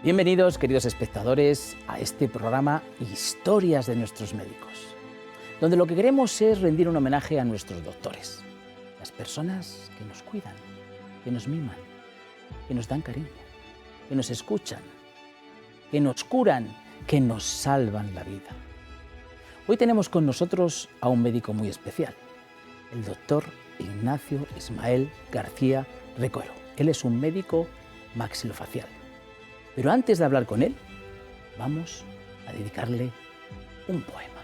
Bienvenidos, queridos espectadores, a este programa Historias de nuestros médicos, donde lo que queremos es rendir un homenaje a nuestros doctores, las personas que nos cuidan, que nos miman, que nos dan cariño, que nos escuchan, que nos curan, que nos salvan la vida. Hoy tenemos con nosotros a un médico muy especial, el doctor Ignacio Ismael García Recuero. Él es un médico maxilofacial. Pero antes de hablar con él, vamos a dedicarle un poema.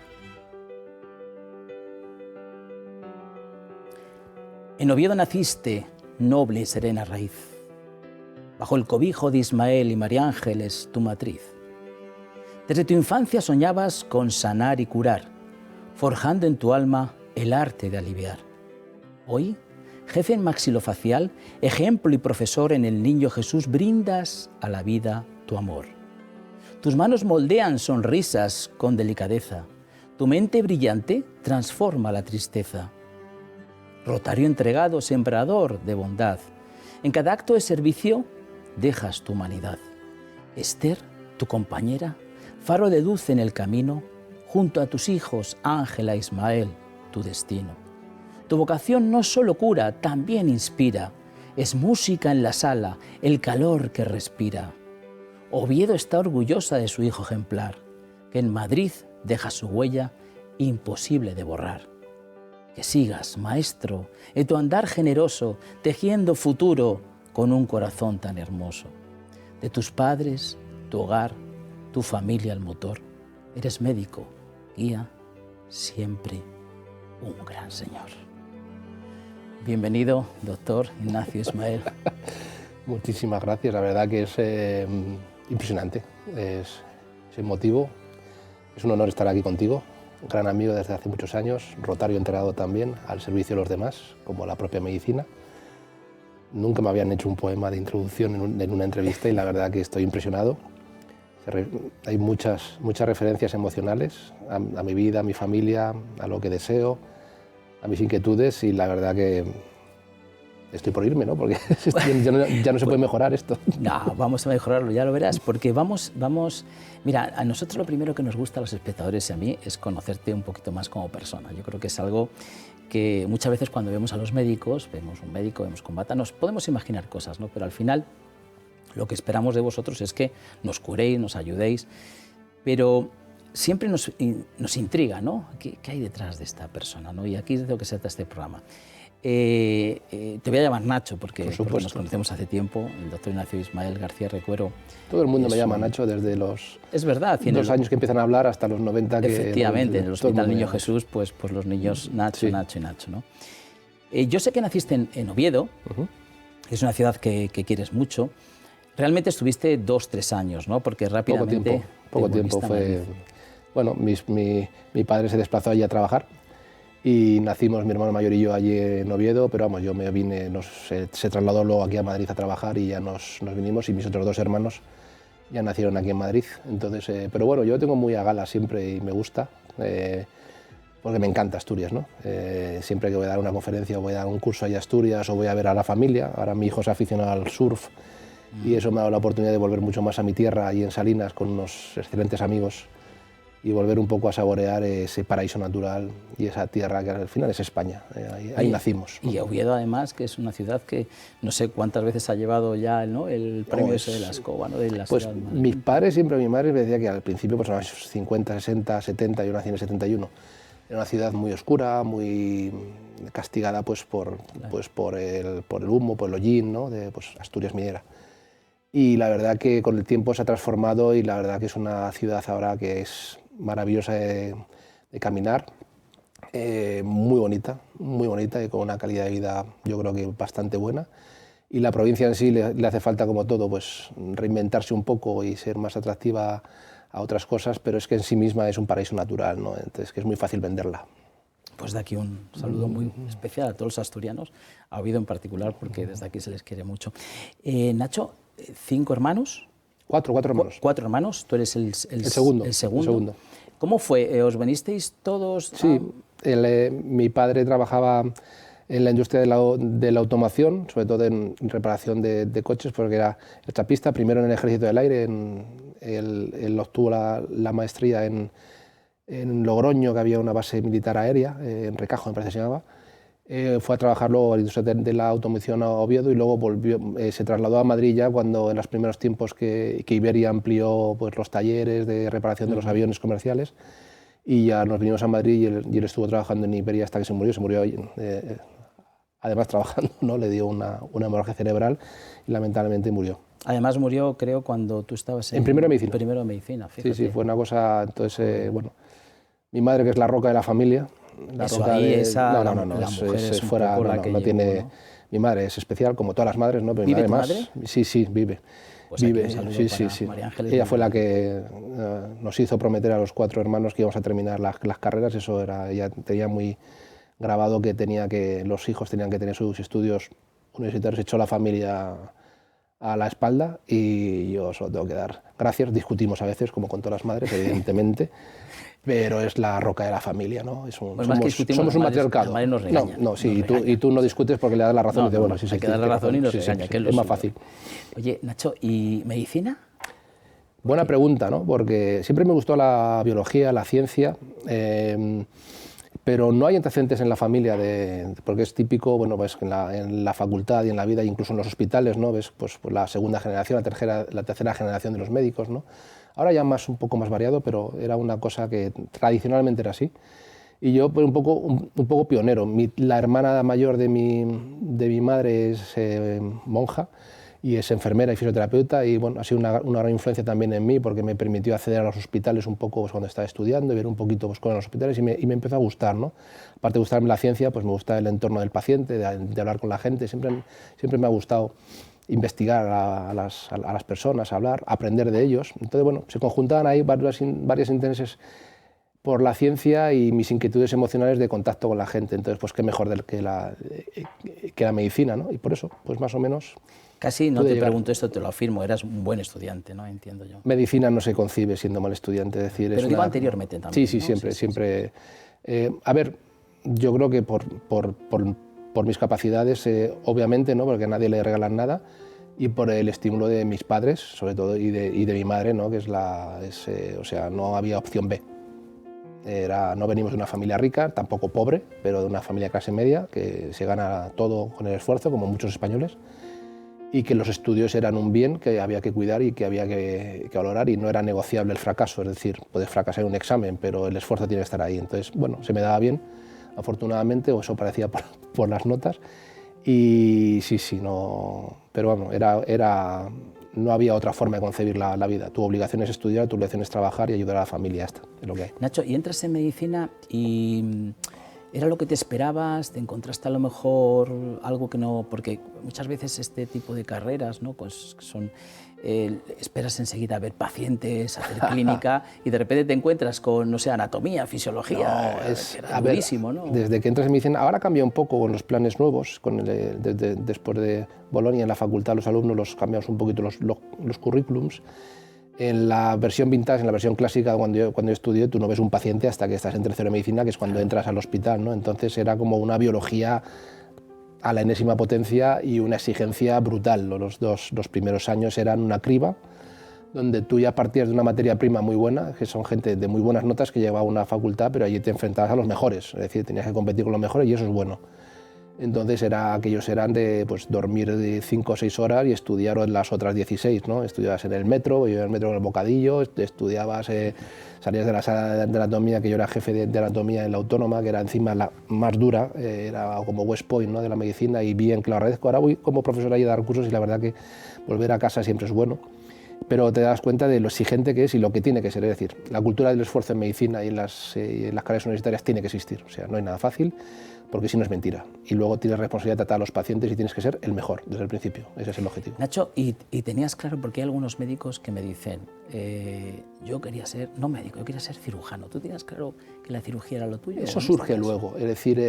En Oviedo naciste, noble y serena raíz. Bajo el cobijo de Ismael y María Ángeles, tu matriz. Desde tu infancia soñabas con sanar y curar, forjando en tu alma el arte de aliviar. Hoy, jefe en maxilofacial, ejemplo y profesor en el Niño Jesús, brindas a la vida tu amor. Tus manos moldean sonrisas con delicadeza. Tu mente brillante transforma la tristeza. Rotario entregado, sembrador de bondad. En cada acto de servicio dejas tu humanidad. Esther, tu compañera, faro de luz en el camino, junto a tus hijos, Ángela, Ismael, tu destino. Tu vocación no solo cura, también inspira. Es música en la sala, el calor que respira. Oviedo está orgullosa de su hijo ejemplar, que en Madrid deja su huella imposible de borrar. Que sigas, maestro, en tu andar generoso, tejiendo futuro con un corazón tan hermoso. De tus padres, tu hogar, tu familia el motor. Eres médico, guía, siempre un gran señor. Bienvenido, doctor Ignacio Ismael. Muchísimas gracias, la verdad que es impresionante, es emotivo, es un honor estar aquí contigo, un gran amigo desde hace muchos años, rotario entregado también al servicio de los demás, como la propia medicina. Nunca me habían hecho un poema de introducción en una entrevista y la verdad que estoy impresionado. Hay muchas referencias emocionales a mi vida, a mi familia, a lo que deseo, a mis inquietudes y la verdad que estoy por irme, ¿no? Porque ya no se puede mejorar esto. No, vamos a mejorarlo, ya lo verás, porque vamos... Mira, a nosotros lo primero que nos gusta a los espectadores y a mí es conocerte un poquito más como persona. Yo creo que es algo que muchas veces cuando vemos a los médicos, vemos un médico, vemos combata, nos podemos imaginar cosas, ¿no? Pero al final lo que esperamos de vosotros es que nos curéis, nos ayudéis, pero siempre nos intriga, ¿no? ¿Qué hay detrás de esta persona, ¿no? Y aquí es de lo que se trata este programa. Te voy a llamar Nacho porque nos conocemos hace tiempo, el doctor Ignacio Ismael García Recuero. Todo el mundo me llama Nacho desde los es verdad, 2 años que empiezan a hablar hasta los 90. Efectivamente, en el Hospital Niño Jesús, pues los niños Nacho, sí. Nacho y Nacho, ¿no? Yo sé que naciste en Oviedo, es una ciudad que quieres mucho. Realmente estuviste 2-3 años, ¿no? Porque rápidamente... Poco tiempo fue... Bueno, mi padre se desplazó allí a trabajar y nacimos, mi hermano mayor y yo, allí en Oviedo, pero vamos, yo me vine, se trasladó luego aquí a Madrid a trabajar y ya nos vinimos y mis otros 2 hermanos ya nacieron aquí en Madrid. Entonces, pero bueno, yo tengo muy a gala siempre y me gusta, porque me encanta Asturias, ¿no? Siempre que voy a dar una conferencia o voy a dar un curso allá a Asturias o voy a ver a la familia, ahora mi hijo se aficionado al surf y eso me ha dado la oportunidad de volver mucho más a mi tierra, allí en Salinas, con unos excelentes amigos, y volver un poco a saborear ese paraíso natural y esa tierra que al final es España, ahí nacimos. Y Oviedo además, que es una ciudad que no sé cuántas veces ha llevado ya, ¿no?, el premio ese de la escoba, ¿no?, de la pues ciudad. Mis padres, siempre mi madre me decía que al principio, pues en los años 50, 60, 70, yo nací en el 71, era una ciudad muy oscura, muy castigada pues por el humo, por el hollín, ¿no?, de pues, Asturias minera. Y la verdad que con el tiempo se ha transformado y la verdad que es una ciudad ahora que es maravillosa de caminar, muy bonita y con una calidad de vida yo creo que bastante buena. Y la provincia en sí le hace falta, como todo, pues reinventarse un poco y ser más atractiva a otras cosas, pero es que en sí misma es un paraíso natural, ¿no? Entonces que es muy fácil venderla. Pues de aquí un saludo muy especial a todos los asturianos, a Oviedo en particular, porque desde aquí se les quiere mucho. Nacho, 5 hermanos. 4 hermanos. 4 hermanos, tú eres el segundo. El segundo. ¿Cómo fue? ¿Os venisteis todos? Sí, mi padre trabajaba en la industria de la automoción, sobre todo en reparación de coches, porque era el chapista, primero en el Ejército del Aire, él obtuvo la maestría en Logroño, que había una base militar aérea, en Recajo me parece que se llamaba. Fue a trabajar luego a la industria de la automoción a Oviedo y luego se trasladó a Madrid ya cuando en los primeros tiempos que Iberia amplió pues, los talleres de reparación de los aviones comerciales, y ya nos vinimos a Madrid y él estuvo trabajando en Iberia hasta que se murió además trabajando, ¿no? Le dio una hemorragia cerebral y lamentablemente murió. Además murió, creo, cuando tú estabas en primero de medicina. Primero de medicina, fíjate. Sí, fue una cosa, entonces, bueno, mi madre, que es la roca de la familia, la eso roca ahí, de... esa, No, la mujer es fuera, un poco la que no tiene... llevó, ¿no? Mi madre es especial, como todas las madres, ¿no? Pero ¿Vive mi tu madre madre? Sí, vive. Pues vive, aquí un saludo sí. María Ángeles. Ella fue la que nos hizo prometer a los 4 hermanos que íbamos a terminar las carreras. Eso era, ella tenía muy grabado que los hijos tenían que tener sus estudios universitarios. Echó la familia a la espalda y yo solo tengo que dar gracias. Discutimos a veces, como con todas las madres, evidentemente, pero es la roca de la familia, ¿no? Somos un matriarcado. Y tú no discutes porque le das la razón. No, hay que dar la razón y nos regaña, que es más fácil. Oye, Nacho, ¿y medicina? Buena pregunta, ¿no? Porque siempre me gustó la biología, la ciencia, pero no hay antecedentes en la familia, porque es típico, bueno, pues en la facultad y en la vida, incluso en los hospitales, ¿no? Ves pues, la segunda generación, la tercera generación de los médicos, ¿no? Ahora ya un poco más variado, pero era una cosa que tradicionalmente era así. Y yo, pues, un poco pionero. La hermana mayor de mi madre es monja y es enfermera y fisioterapeuta, y bueno, ha sido una gran influencia también en mí, porque me permitió acceder a los hospitales un poco pues, cuando estaba estudiando y ver un poquito pues, con los hospitales, y me empezó a gustar, ¿no? Aparte de gustarme la ciencia, pues me gusta el entorno del paciente, de hablar con la gente. Siempre me ha gustado investigar a las personas, hablar, aprender de ellos. Entonces, bueno, se conjuntaban ahí varios intereses por la ciencia y mis inquietudes emocionales de contacto con la gente. Entonces, pues qué mejor que la medicina, ¿no? Y por eso, pues más o menos... Casi no te pregunto esto, te lo afirmo, eras un buen estudiante, ¿no? Entiendo yo. Medicina no se concibe siendo mal estudiante, es decir... Pero digo anteriormente también. Sí, ¿no? Siempre. A ver, yo creo que por mis capacidades, obviamente, ¿no? Porque a nadie le regalan nada, y por el estímulo de mis padres, sobre todo, y de mi madre, ¿no? O sea, no había opción B. No venimos de una familia rica, tampoco pobre, pero de una familia clase media, que se gana todo con el esfuerzo, como muchos españoles, y que los estudios eran un bien que había que cuidar y que había que valorar, y no era negociable el fracaso. Es decir, puedes fracasar en un examen, pero el esfuerzo tiene que estar ahí. Entonces, bueno, se me daba bien, afortunadamente, o eso parecía por las notas, y sí, no... Pero bueno, no había otra forma de concebir la vida. Tu obligación es estudiar, tu obligación es trabajar y ayudar a la familia. Esto es lo que hay. Nacho, y entras en medicina y ¿era lo que te esperabas? ¿Te encontraste a lo mejor algo que no...? Porque muchas veces este tipo de carreras, ¿no? Pues son... esperas enseguida a ver pacientes, a hacer clínica y de repente te encuentras con, no sé, anatomía, fisiología, era durísimo, ¿no? Desde que entras en medicina, ahora cambia un poco con los planes nuevos, después de Bolonia en la facultad los alumnos los cambiamos un poquito los currículums. En la versión vintage, en la versión clásica, cuando yo estudié, tú no ves un paciente hasta que estás en tercero de medicina, que es cuando entras al hospital, ¿no? Entonces era como una biología a la enésima potencia y una exigencia brutal. Los primeros años eran una criba, donde tú ya partías de una materia prima muy buena, que son gente de muy buenas notas que lleva a una facultad, pero allí te enfrentabas a los mejores, es decir, tenías que competir con los mejores y eso es bueno. Entonces aquellos eran de pues, dormir de 5 o 6 horas y estudiar las otras 16, ¿no? Estudiabas en el metro, yo en el metro con el bocadillo, estudiabas, salías de la sala de anatomía, que yo era jefe de anatomía en la Autónoma, que era encima la más dura, era como West Point, ¿no? De la medicina, y bien que lo agradezco. Ahora voy como profesor ahí a dar cursos y la verdad que volver a casa siempre es bueno, pero te das cuenta de lo exigente que es y lo que tiene que ser. Es decir, la cultura del esfuerzo en medicina y en las carreras universitarias tiene que existir, o sea, no hay nada fácil, porque si no es mentira. Y luego tienes responsabilidad de tratar a los pacientes y tienes que ser el mejor desde el principio. Ese es el objetivo. Nacho, y tenías claro, porque hay algunos médicos que me dicen, yo quería ser, no médico, yo quería ser cirujano. ¿Tú tenías claro que la cirugía era lo tuyo? Eso surge luego, es decir,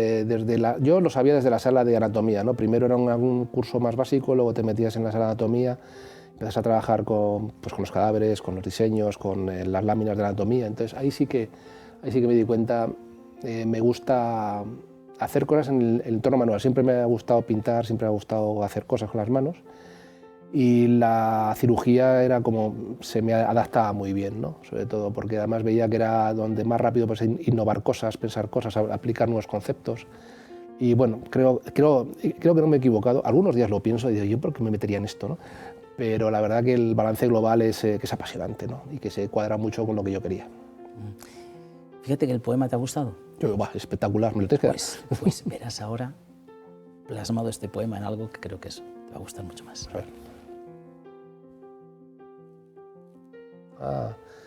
yo lo sabía desde la sala de anatomía, ¿no? Primero era un curso más básico, luego te metías en la sala de anatomía, empiezas a trabajar con los cadáveres, con los diseños, con las láminas de anatomía. Entonces ahí sí que me di cuenta, me gusta hacer cosas en el entorno manual. Siempre me ha gustado pintar, siempre me ha gustado hacer cosas con las manos y la cirugía era como se me adaptaba muy bien, ¿no? Sobre todo porque además veía que era donde más rápido pues, innovar cosas, pensar cosas, aplicar nuevos conceptos. Y bueno, creo que no me he equivocado. Algunos días lo pienso y digo, ¿yo por qué me metería en esto, no? Pero la verdad que el balance global es que es apasionante, ¿no? Y que se cuadra mucho con lo que yo quería. Fíjate que el poema te ha gustado. Espectacular, me lo tienes que dar. Pues verás ahora plasmado este poema en algo que creo que te va a gustar mucho más. A ver.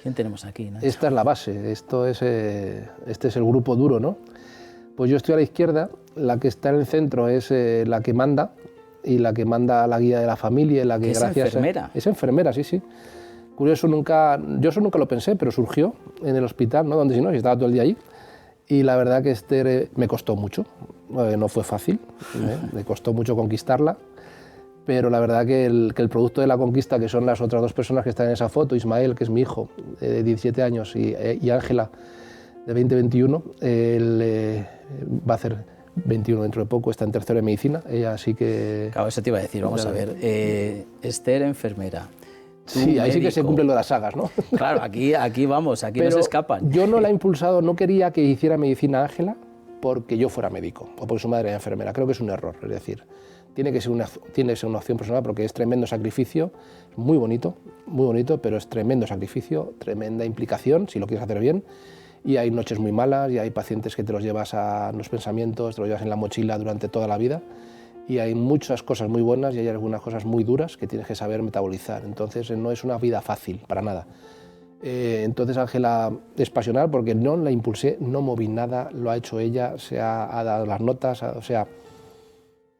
¿Quién tenemos aquí, Nacho? Esta es la base, este es el grupo duro, ¿no? Pues yo estoy a la izquierda, la que está en el centro es la que manda, y la que manda la guía de la familia, la que ¿Es gracias enfermera? Es enfermera, sí, sí. Curioso, yo eso nunca lo pensé, pero surgió en el hospital, ¿no? Donde si no, si estaba todo el día allí. Y la verdad que Esther me costó mucho, no fue fácil, me costó mucho conquistarla, pero la verdad que el producto de la conquista, que son las otras dos personas que están en esa foto, Ismael, que es mi hijo, de 17 años, y Ángela, de 20-21, él va a hacer 21 dentro de poco, está en tercero de medicina, ella sí que... Claro, eso te iba a decir, vamos a ver, Esther, enfermera. Sí, ahí sí que se cumplen lo de las sagas, ¿no? Claro, aquí vamos, aquí no se escapan. Yo no la he impulsado, no quería que hiciera medicina Ángela porque yo fuera médico o porque su madre era enfermera. Creo que es un error, es decir, tiene que ser una opción personal porque es tremendo sacrificio, muy bonito, pero es tremendo sacrificio, tremenda implicación si lo quieres hacer bien. Y hay noches muy malas y hay pacientes que te los llevas a los pensamientos, te los llevas en la mochila durante toda la vida. Y hay muchas cosas muy buenas y hay algunas cosas muy duras que tienes que saber metabolizar. Entonces no es una vida fácil, para nada. Entonces Ángela es pasional porque no la impulsé, no moví nada, lo ha hecho ella, se ha dado las notas, o sea,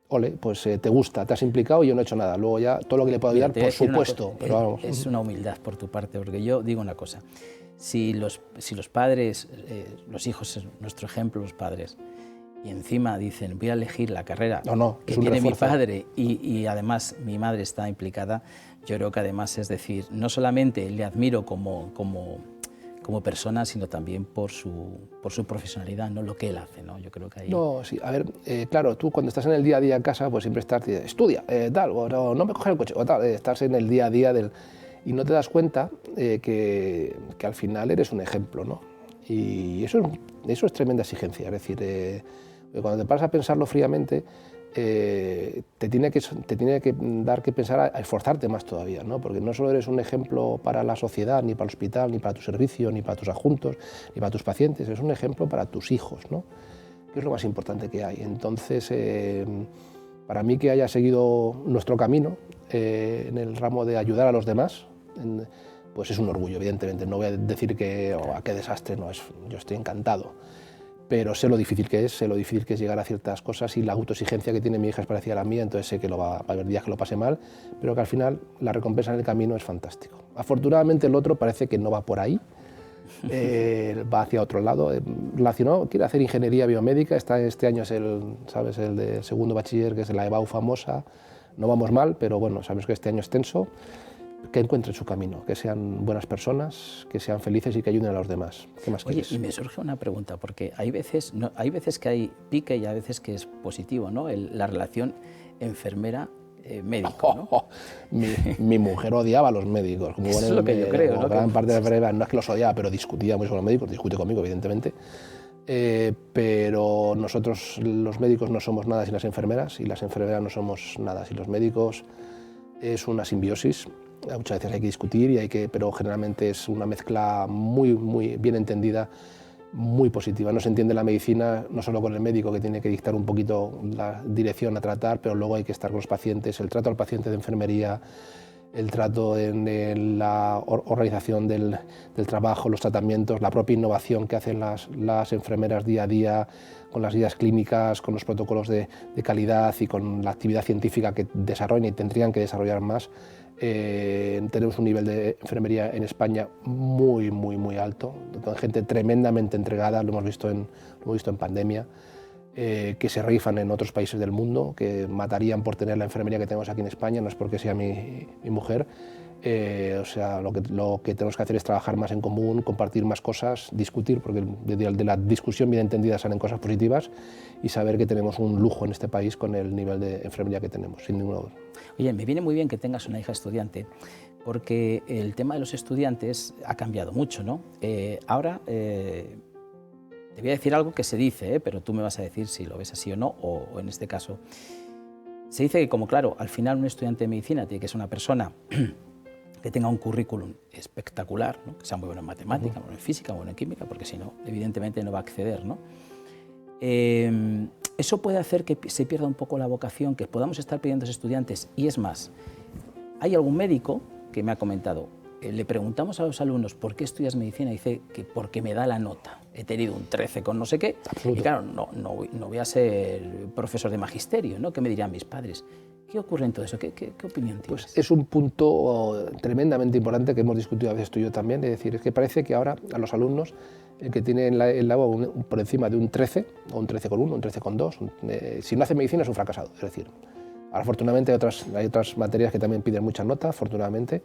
ole, pues te gusta, te has implicado y yo no he hecho nada. Luego ya todo lo que le puedo ayudar, por supuesto. Pero vamos. Es una humildad por tu parte, porque yo digo una cosa, si los padres, los hijos es nuestro ejemplo, los padres, y encima dicen, voy a elegir la carrera que tiene mi padre y además mi madre está implicada, yo creo que además es decir, no solamente le admiro como persona, sino también por su profesionalidad, no lo que él hace, ¿no? Yo creo que ahí... No, sí, a ver, claro, tú cuando estás en el día a día en casa, pues siempre estás, estudia, tal, o no me coges el coche, o tal, estás en el día a día y no te das cuenta que al final eres un ejemplo, ¿no? Y eso es tremenda exigencia, es decir, cuando te paras a pensarlo fríamente, te tiene que dar que pensar a esforzarte más todavía, ¿no? Porque no solo eres un ejemplo para la sociedad, ni para el hospital, ni para tu servicio, ni para tus adjuntos, ni para tus pacientes, es un ejemplo para tus hijos, ¿no? Que es lo más importante que hay. Entonces, para mí que haya seguido nuestro camino en el ramo de ayudar a los demás, pues es un orgullo, evidentemente. No voy a decir que qué desastre, no, yo estoy encantado. Pero sé lo difícil que es llegar a ciertas cosas y la autoexigencia que tiene mi hija es parecida a la mía, entonces sé que va a haber días que lo pase mal, pero que al final la recompensa en el camino es fantástico. Afortunadamente el otro parece que no va por ahí, va hacia otro lado, relacionado, quiere hacer ingeniería biomédica, este año es el de segundo bachiller, que es la EBAU famosa, no vamos mal, pero bueno, sabemos que este año es tenso. Que encuentren su camino, que sean buenas personas, que sean felices y que ayuden a los demás. ¿Qué más quieres? Oye, y me surge una pregunta, porque hay veces que hay pique y hay veces que es positivo, ¿no? La relación enfermera-médico, ¿no? Mi mujer odiaba a los médicos. Como eso es lo que yo creo, ¿no? Gran parte de la enfermera, no es que los odiaba, pero discutía mucho con los médicos, discute conmigo, evidentemente. Pero nosotros, los médicos, no somos nada sin las enfermeras y las enfermeras no somos nada sin los médicos. Es una simbiosis. Muchas veces hay que discutir, pero generalmente es una mezcla muy, muy bien entendida, muy positiva. No se entiende la medicina no solo con el médico, que tiene que dictar un poquito la dirección a tratar, pero luego hay que estar con los pacientes, el trato al paciente de enfermería, el trato en la organización del trabajo, los tratamientos, la propia innovación que hacen las enfermeras día a día, con las guías clínicas, con los protocolos de calidad y con la actividad científica que desarrollan y tendrían que desarrollar más. Tenemos un nivel de enfermería en España muy, muy, muy alto, gente tremendamente entregada, lo hemos visto en pandemia, que se rifan en otros países del mundo, que matarían por tener la enfermería que tenemos aquí en España, no es porque sea mi mujer, O sea, lo que tenemos que hacer es trabajar más en común, compartir más cosas, discutir, porque de la discusión bien entendida salen cosas positivas, y saber que tenemos un lujo en este país con el nivel de enfermería que tenemos, sin ninguna duda. Oye, me viene muy bien que tengas una hija estudiante, porque el tema de los estudiantes ha cambiado mucho, ¿no? Ahora te voy a decir algo que se dice, pero tú me vas a decir si lo ves así o no, o en este caso. Se dice que, como claro, al final un estudiante de medicina tiene que ser una persona que tenga un currículum espectacular, ¿no? Que sea muy bueno en matemática, bueno en física, bueno en química, porque si no, evidentemente no va a acceder, ¿no? Eso puede hacer que se pierda un poco la vocación, que podamos estar pidiendo a los estudiantes. Y es más, hay algún médico que me ha comentado, le preguntamos a los alumnos ¿por qué estudias medicina? Y dice que porque me da la nota, he tenido un 13 con no sé qué. Absoluto. Y claro, no voy a ser profesor de magisterio, ¿no? ¿Qué me dirían mis padres? ¿Qué ocurre en todo eso? ¿Qué opinión tienes? Pues es un punto tremendamente importante que hemos discutido a veces tú y yo también, es decir, es que parece que ahora a los alumnos, el que tiene en la por encima de un 13, o un 13,1, un 13,2, si no hace medicina es un fracasado. Es decir, ahora afortunadamente hay otras materias que también piden muchas notas, afortunadamente,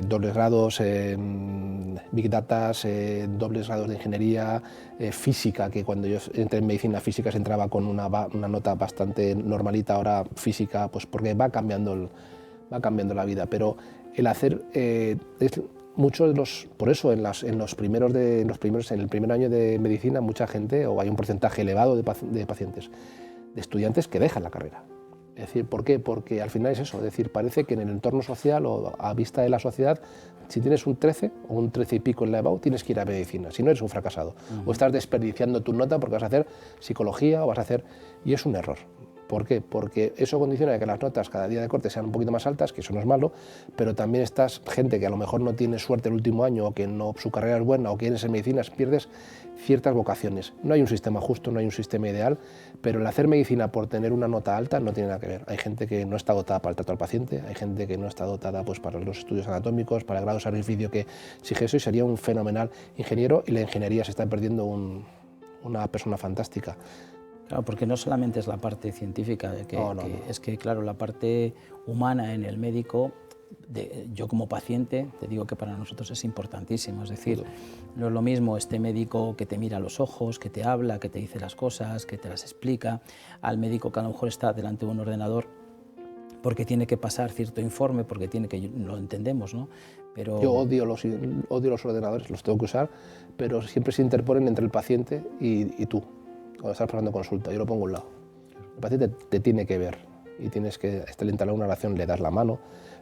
dobles grados, Big Data, dobles grados de ingeniería, física, que cuando yo entré en medicina física se entraba con una nota bastante normalita, ahora física, pues porque va cambiando la vida, pero el hacer muchos de los, por eso en el primer año de medicina mucha gente, o hay un porcentaje elevado de pacientes, de estudiantes que dejan la carrera. Es decir, ¿por qué? Porque al final es eso, es decir, parece que en el entorno social o a vista de la sociedad, si tienes un 13 o un 13 y pico en la EBAU, tienes que ir a medicina, si no eres un fracasado. O estás desperdiciando tu nota porque vas a hacer psicología o vas a hacer... Y es un error. ¿Por qué? Porque eso condiciona que las notas cada día de corte sean un poquito más altas, que eso no es malo, pero también estás gente que a lo mejor no tiene suerte el último año o que no, su carrera es buena o que quieres en medicina, pierdes ciertas vocaciones. No hay un sistema justo, no hay un sistema ideal, pero el hacer medicina por tener una nota alta no tiene nada que ver. Hay gente que no está dotada para el trato al paciente, hay gente que no está dotada pues, para los estudios anatómicos, para el grado de sacrificio que exige eso, y sería un fenomenal ingeniero, y la ingeniería se está perdiendo una persona fantástica. Claro, porque no solamente es la parte científica, es que, claro, la parte humana en el médico, yo como paciente, te digo que para nosotros es importantísimo. Es decir, no es lo mismo este médico que te mira a los ojos, que te habla, que te dice las cosas, que te las explica, al médico que a lo mejor está delante de un ordenador porque tiene que pasar cierto informe, porque tiene que, lo entendemos, ¿no? Pero... Yo odio los ordenadores, los tengo que usar, pero siempre se interponen entre el paciente y tú. Cuando estás pasando consulta, yo lo pongo a un lado. El paciente te tiene que ver y tienes que entablar una relación, le das la mano,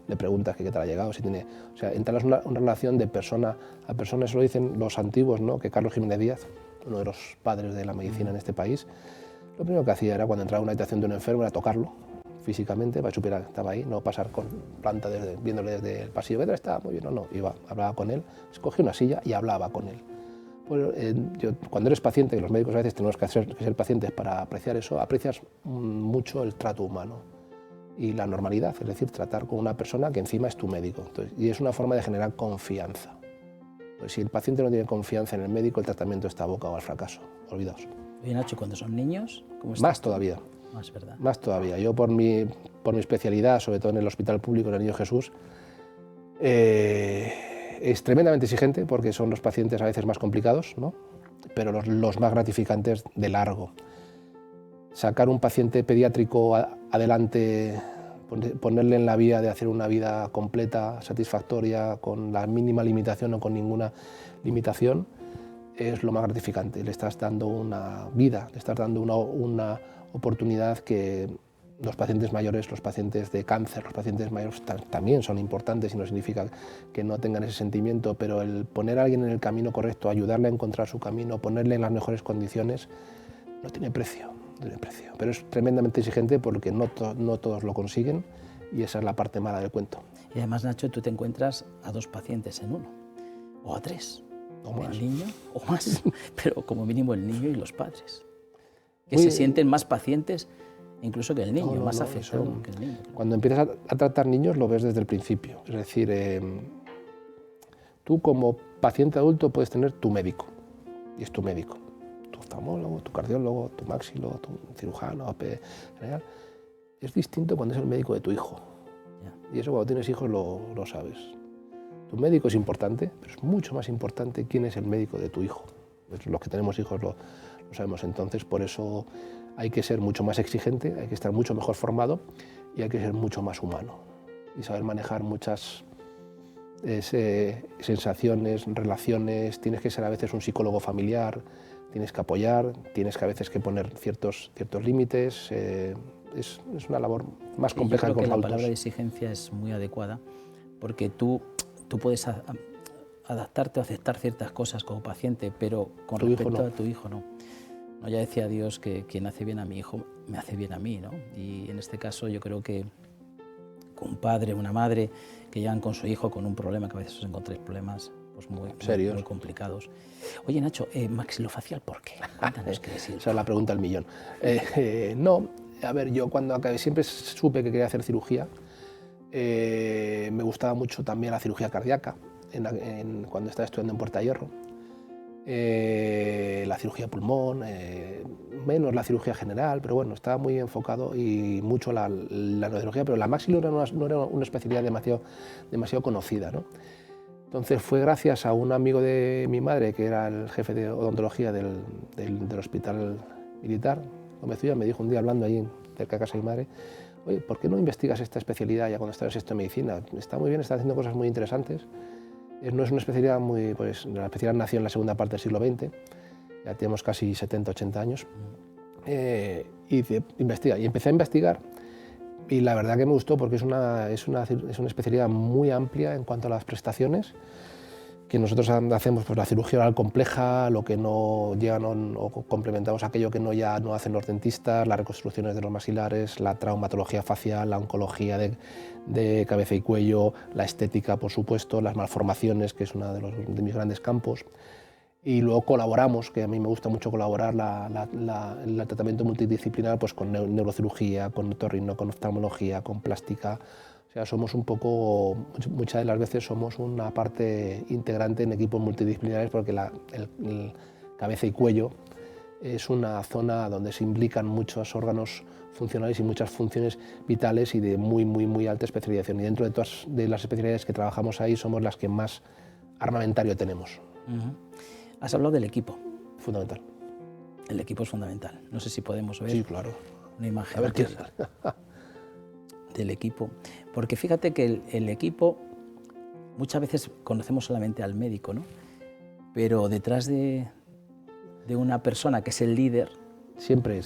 le preguntas qué tal ha llegado, si tiene... O sea, entablas una relación de persona a persona, eso lo dicen los antiguos, ¿no? Que Carlos Jiménez Díaz, uno de los padres de la medicina en este país, lo primero que hacía era cuando entraba a una habitación de un enfermo era tocarlo físicamente para que supiera que estaba ahí, no pasar con planta viéndole desde el pasillo, ¿qué tal está? Muy bien, no, iba, hablaba con él, escogía una silla y hablaba con él. Pues, cuando eres paciente, que los médicos a veces tenemos que ser pacientes para apreciar eso, aprecias mucho el trato humano y la normalidad, es decir, tratar con una persona que encima es tu médico. Entonces, y es una forma de generar confianza. Pues si el paciente no tiene confianza en el médico, el tratamiento está abocado al fracaso, olvidaos. Oye, Nacho, cuando son niños, ¿cómo estás? Más todavía. Más, ¿verdad? Más todavía. Yo por mi especialidad, sobre todo en el Hospital Público, en el Niño Jesús, es tremendamente exigente porque son los pacientes a veces más complicados, ¿no? Pero los más gratificantes de largo. Sacar un paciente pediátrico adelante, ponerle en la vía de hacer una vida completa, satisfactoria, con la mínima limitación o con ninguna limitación, es lo más gratificante. Le estás dando una vida, le estás dando una oportunidad que los pacientes mayores, los pacientes de cáncer, los pacientes mayores también son importantes y no significa que no tengan ese sentimiento, pero el poner a alguien en el camino correcto, ayudarle a encontrar su camino, ponerle en las mejores condiciones, no tiene precio, no tiene precio. Pero es tremendamente exigente porque no todos lo consiguen y esa es la parte mala del cuento. Y además, Nacho, tú te encuentras a 2 pacientes en uno, o a 3, o más. El niño, o más, pero como mínimo el niño y los padres, que se sienten más pacientes incluso que el niño, más afectado que el niño. Cuando empiezas a tratar niños lo ves desde el principio, es decir, tú como paciente adulto puedes tener tu médico, y es tu médico, tu oftalmólogo, tu cardiólogo, tu maxilo, tu cirujano, general. Es distinto cuando es el médico de tu hijo, Ya. Y eso cuando tienes hijos lo sabes. Tu médico es importante, pero es mucho más importante quién es el médico de tu hijo. Pues los que tenemos hijos lo sabemos. Entonces, por eso hay que ser mucho más exigente, hay que estar mucho mejor formado y hay que ser mucho más humano y saber manejar muchas sensaciones, relaciones. Tienes que ser a veces un psicólogo familiar, tienes que apoyar, tienes que a veces que poner ciertos límites. Es una labor más compleja yo creo que que los la adultos. palabra de exigencia es muy adecuada porque tú puedes adaptarte o aceptar ciertas cosas como paciente, pero con Tu hijo respecto no. a tu hijo no. No, ya decía Dios que quien hace bien a mi hijo me hace bien a mí, ¿no? Y en este caso yo creo que un padre, una madre que llegan con su hijo con un problema, que a veces os encontréis problemas pues muy complicados. Oye, Nacho, maxilofacial, ¿por qué? Cuéntanos qué es eso. Esa es la pregunta del millón. No, a ver, yo cuando acabé siempre supe que quería hacer cirugía. Me gustaba mucho también la cirugía cardíaca cuando estaba estudiando en Puerta Hierro. La cirugía de pulmón, menos la cirugía general, pero bueno, estaba muy enfocado y mucho la neurocirugía, pero la maxilo no era una especialidad demasiado conocida, ¿no? Entonces fue gracias a un amigo de mi madre, que era el jefe de odontología del hospital militar, Gómez Ulla, me dijo un día hablando allí cerca de casa de mi madre: oye, ¿por qué no investigas esta especialidad ya cuando estás en sexto de medicina? Está muy bien, está haciendo cosas muy interesantes. No es una especialidad muy... Pues la especialidad nació en la segunda parte del siglo XX, ya tenemos casi 70, 80 años. Y empecé a investigar y la verdad que me gustó porque es una especialidad muy amplia en cuanto a las prestaciones, que nosotros hacemos pues, la cirugía oral compleja, lo que no llegan o complementamos aquello que ya no hacen los dentistas, las reconstrucciones de los maxilares, la traumatología facial, la oncología de cabeza y cuello, la estética, por supuesto, las malformaciones, que es uno de mis grandes campos. Y luego colaboramos, que a mí me gusta mucho colaborar el tratamiento multidisciplinar pues, con neurocirugía, con otorrino, con oftalmología, con plástica. O sea, somos un poco, muchas de las veces somos una parte integrante en equipos multidisciplinares porque el cabeza y cuello es una zona donde se implican muchos órganos funcionales y muchas funciones vitales y de muy alta especialización. Y dentro de todas las especialidades que trabajamos ahí somos las que más armamentario tenemos. Has hablado del equipo. Fundamental. El equipo es fundamental. No sé si podemos ver sí, claro. una imagen a ver qué del equipo. Porque fíjate que el equipo, muchas veces conocemos solamente al médico, ¿no? Pero detrás de una persona que es el líder... Siempre.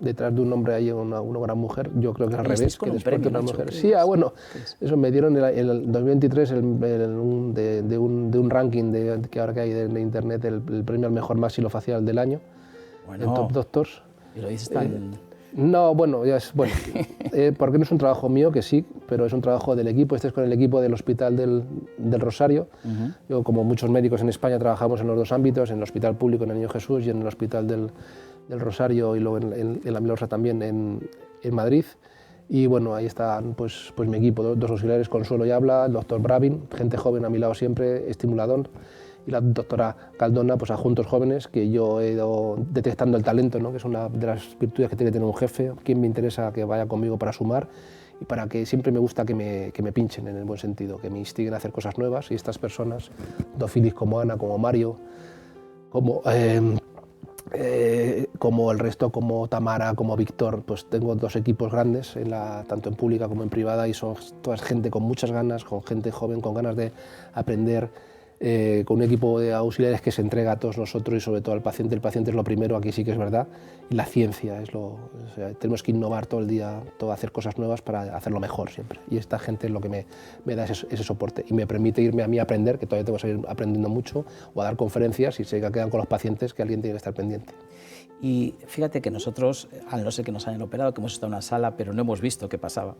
Detrás de un hombre hay una gran mujer. Yo creo que es al revés, que después de una mujer. Sí, bueno, eso me dieron en el 2023 de un ranking que ahora que hay de internet, el premio al mejor maxilofacial del año, bueno, en Top Doctors. Y lo dices tan... No, bueno, porque no es un trabajo mío, que sí, pero es un trabajo del equipo. Este es con el equipo del Hospital del Rosario. Yo, como muchos médicos en España, trabajamos en los dos ámbitos, en el Hospital Público, en el Niño Jesús, y en el Hospital del Rosario, y luego en la Milagrosa también en Madrid. Y bueno, ahí están pues mi equipo, dos auxiliares, Consuelo y Habla, el doctor Bravin, gente joven a mi lado siempre, estimulador, y la doctora Caldona, pues adjuntos jóvenes, que yo he ido detectando el talento, ¿no? Que es una de las virtudes que tiene que tener un jefe, quien me interesa que vaya conmigo para sumar, y para que siempre me gusta que me pinchen en el buen sentido, que me instiguen a hacer cosas nuevas, y estas personas, Dofilis como Ana, como Mario, como el resto, como Tamara, como Víctor, pues tengo dos equipos grandes, tanto en pública como en privada, y son toda gente con muchas ganas, con gente joven, con ganas de aprender, con un equipo de auxiliares que se entrega a todos nosotros y sobre todo al paciente. El paciente es lo primero, aquí sí que es verdad, y la ciencia es o sea, tenemos que innovar todo el día, hacer cosas nuevas para hacerlo mejor siempre. Y esta gente es lo que me da ese soporte y me permite irme a mí a aprender, que todavía tengo que seguir aprendiendo mucho, o a dar conferencias, y se quedan con los pacientes, que alguien tiene que estar pendiente. Y fíjate que nosotros, al no ser que nos hayan operado, que hemos estado en una sala, pero no hemos visto qué pasaba,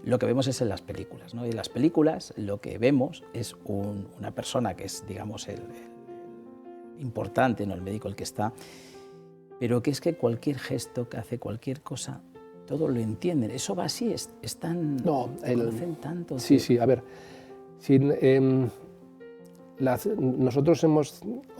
lo que vemos es en las películas, ¿no? Y en las películas lo que vemos es una persona que es, digamos, el importante, ¿no? El médico el que está, pero que es que cualquier gesto que hace, cualquier cosa, todo lo entienden. Eso va así, es tan... No, conocen tanto. Sí, a ver, Nosotros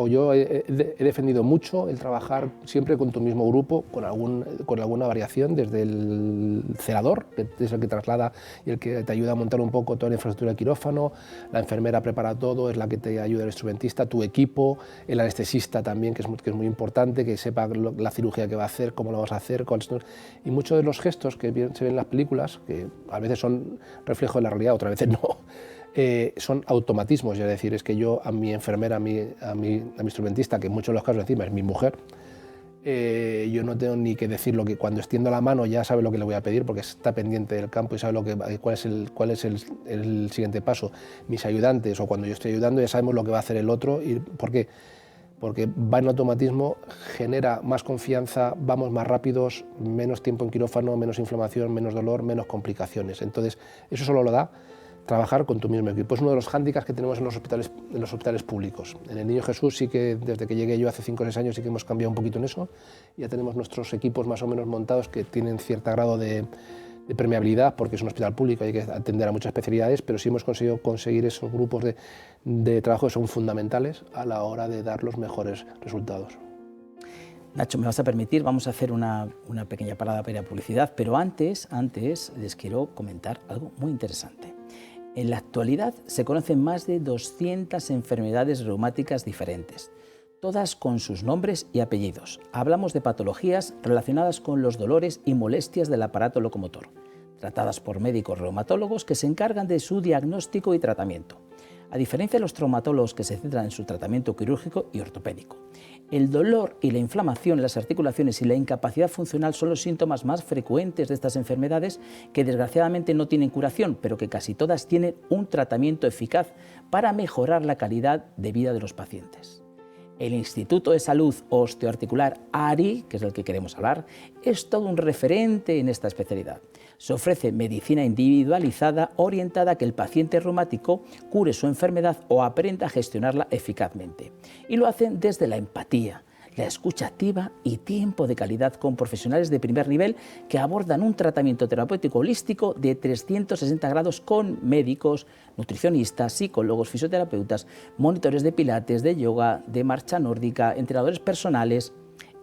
yo he defendido mucho el trabajar siempre con tu mismo grupo, con alguna variación, desde el celador, que es el que traslada y el que te ayuda a montar un poco toda la infraestructura de quirófano, la enfermera prepara todo, es la que te ayuda, el instrumentista, tu equipo, el anestesista también, que es muy importante, que sepa la cirugía que va a hacer, cómo lo vas a hacer, y muchos de los gestos que se ven en las películas, que a veces son reflejo de la realidad, otras veces no, son automatismos, es decir, es que yo a mi enfermera, a mi instrumentista, que en muchos de los casos encima es mi mujer, yo no tengo ni que decir lo que cuando extiendo la mano ya sabe lo que le voy a pedir porque está pendiente del campo y sabe cuál es el siguiente paso. Mis ayudantes o cuando yo estoy ayudando ya sabemos lo que va a hacer el otro. ¿Por qué? Porque va en automatismo, genera más confianza, vamos más rápidos, menos tiempo en quirófano, menos inflamación, menos dolor, menos complicaciones. Entonces, eso solo lo da trabajar con tu mismo equipo. Es uno de los hándicaps que tenemos en los hospitales públicos. En el Niño Jesús sí que desde que llegué yo hace 5 o 6 años sí que hemos cambiado un poquito en eso. Ya tenemos nuestros equipos más o menos montados que tienen cierto grado de permeabilidad porque es un hospital público, hay que atender a muchas especialidades, pero sí hemos conseguido conseguir esos grupos de trabajo que son fundamentales a la hora de dar los mejores resultados. Nacho, me vas a permitir, vamos a hacer una pequeña parada para ir a publicidad, pero antes les quiero comentar algo muy interesante. En la actualidad se conocen más de 200 enfermedades reumáticas diferentes, todas con sus nombres y apellidos. Hablamos de patologías relacionadas con los dolores y molestias del aparato locomotor, tratadas por médicos reumatólogos que se encargan de su diagnóstico y tratamiento, a diferencia de los traumatólogos que se centran en su tratamiento quirúrgico y ortopédico. El dolor y la inflamación en las articulaciones y la incapacidad funcional son los síntomas más frecuentes de estas enfermedades que desgraciadamente no tienen curación, pero que casi todas tienen un tratamiento eficaz para mejorar la calidad de vida de los pacientes. El Instituto de Salud Osteoarticular ARI, que es del que queremos hablar, es todo un referente en esta especialidad. Se ofrece medicina individualizada orientada a que el paciente reumático cure su enfermedad o aprenda a gestionarla eficazmente. Y lo hacen desde la empatía, la escucha activa y tiempo de calidad con profesionales de primer nivel que abordan un tratamiento terapéutico holístico de 360 grados con médicos, nutricionistas, psicólogos, fisioterapeutas, monitores de pilates, de yoga, de marcha nórdica, entrenadores personales.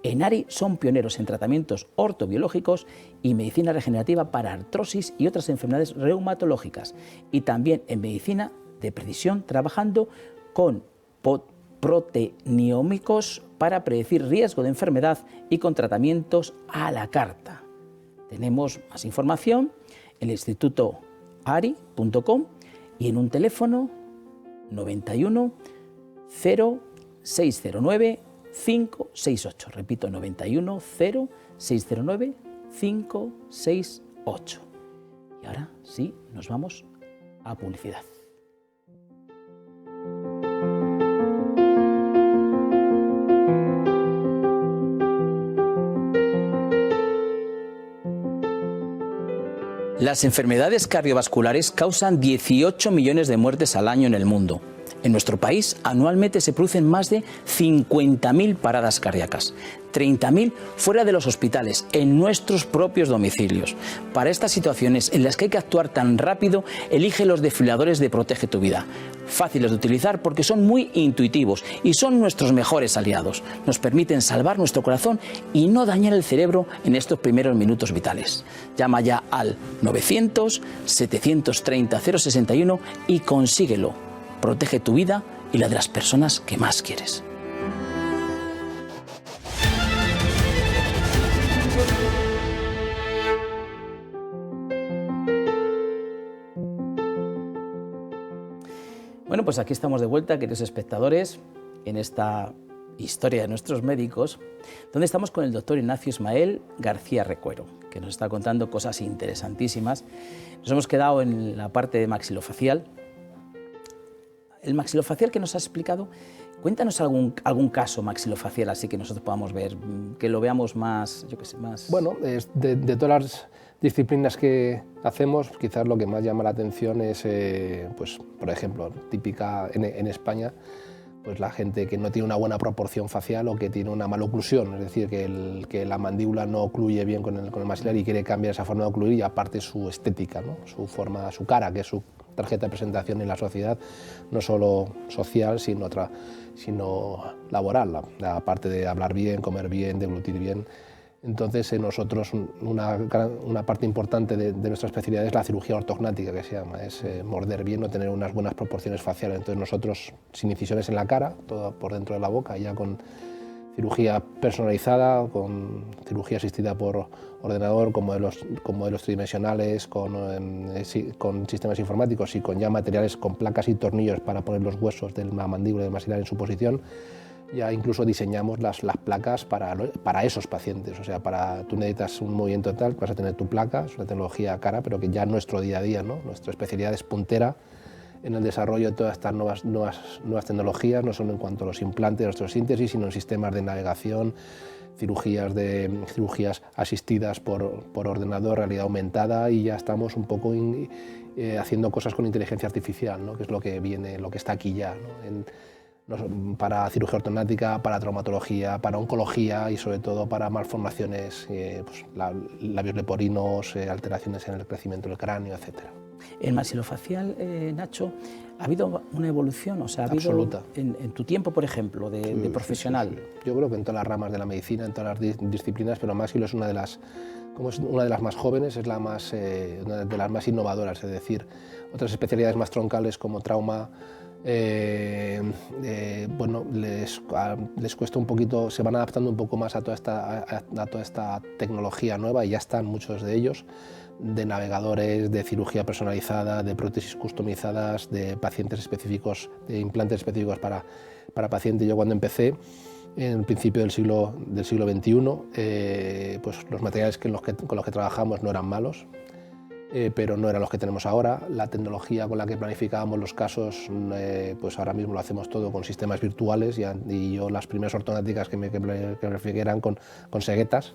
En ARI son pioneros en tratamientos ortobiológicos y medicina regenerativa para artrosis y otras enfermedades reumatológicas, y también en medicina de precisión, trabajando con proteomiómicos para predecir riesgo de enfermedad y con tratamientos a la carta. Tenemos más información en el instituto ari.com y en un teléfono 91 0609 568. Repito, 91 0609 568. Y ahora sí, nos vamos a publicidad. Las enfermedades cardiovasculares causan 18 millones de muertes al año en el mundo. En nuestro país, anualmente se producen más de 50.000 paradas cardíacas, 30.000 fuera de los hospitales, en nuestros propios domicilios. Para estas situaciones en las que hay que actuar tan rápido, elige los desfibriladores de Protege tu Vida. Fáciles de utilizar porque son muy intuitivos y son nuestros mejores aliados. Nos permiten salvar nuestro corazón y no dañar el cerebro en estos primeros minutos vitales. Llama ya al 900-730-061 y consíguelo. Protege tu vida y la de las personas que más quieres. Bueno, pues aquí estamos de vuelta, queridos espectadores, en esta historia de nuestros médicos, donde estamos con el doctor Ignacio Ismael García Recuero, que nos está contando cosas interesantísimas. Nos hemos quedado en la parte de maxilofacial. El maxilofacial que nos ha explicado, cuéntanos algún caso maxilofacial así que nosotros podamos ver, que lo veamos más, yo qué sé, más... Bueno, de todas las disciplinas que hacemos, quizás lo que más llama la atención es, pues, por ejemplo, típica en España, pues la gente que no tiene una buena proporción facial o que tiene una maloclusión, es decir, que la mandíbula no ocluye bien con el maxilar y quiere cambiar esa forma de ocluir y aparte su estética, ¿no? Su forma, su cara, que es tarjeta de presentación en la sociedad, no solo social, sino laboral, la parte de hablar bien, comer bien, deglutir bien. Entonces, nosotros una parte importante de nuestra especialidad es la cirugía ortognática, que se llama, es morder bien o tener unas buenas proporciones faciales. Entonces nosotros, sin incisiones en la cara, todo por dentro de la boca, ya con cirugía personalizada, con cirugía asistida por ordenador, con modelos tridimensionales, con sistemas informáticos y con ya materiales con placas y tornillos para poner los huesos de la mandíbula y del maxilar en su posición. Ya incluso diseñamos las placas para esos pacientes, o sea, tú necesitas un movimiento tal, vas a tener tu placa, es una tecnología cara, pero que ya en nuestro día a día, ¿no? Nuestra especialidad es puntera en el desarrollo de todas estas nuevas tecnologías, no solo en cuanto a los implantes, osteosíntesis, sino en sistemas de navegación, cirugías asistidas por ordenador, realidad aumentada, y ya estamos un poco haciendo cosas con inteligencia artificial, ¿no? Que es lo que viene, lo que está aquí ya, ¿no? Para cirugía ortognática, para traumatología, para oncología y sobre todo para malformaciones, pues, labios leporinos, alteraciones en el crecimiento del cráneo, etc. En maxilofacial, Nacho, ¿ha habido una evolución? O sea, ¿ha habido absoluta. En tu tiempo, por ejemplo, de profesional? Sí. Yo creo que en todas las ramas de la medicina, en todas las disciplinas, pero maxilo es una de las más jóvenes, es una de las más innovadoras, es decir, otras especialidades más troncales como trauma, bueno, les cuesta un poquito, se van adaptando un poco más a toda esta tecnología nueva, y ya están muchos de ellos, de navegadores, de cirugía personalizada, de prótesis customizadas, de pacientes específicos, de implantes específicos para pacientes. Yo cuando empecé, en el principio del siglo XXI, pues los materiales con los que trabajamos no eran malos, pero no eran los que tenemos ahora. La tecnología con la que planificábamos los casos, pues ahora mismo lo hacemos todo con sistemas virtuales, y yo las primeras ortognáticas que me refiero eran con seguetas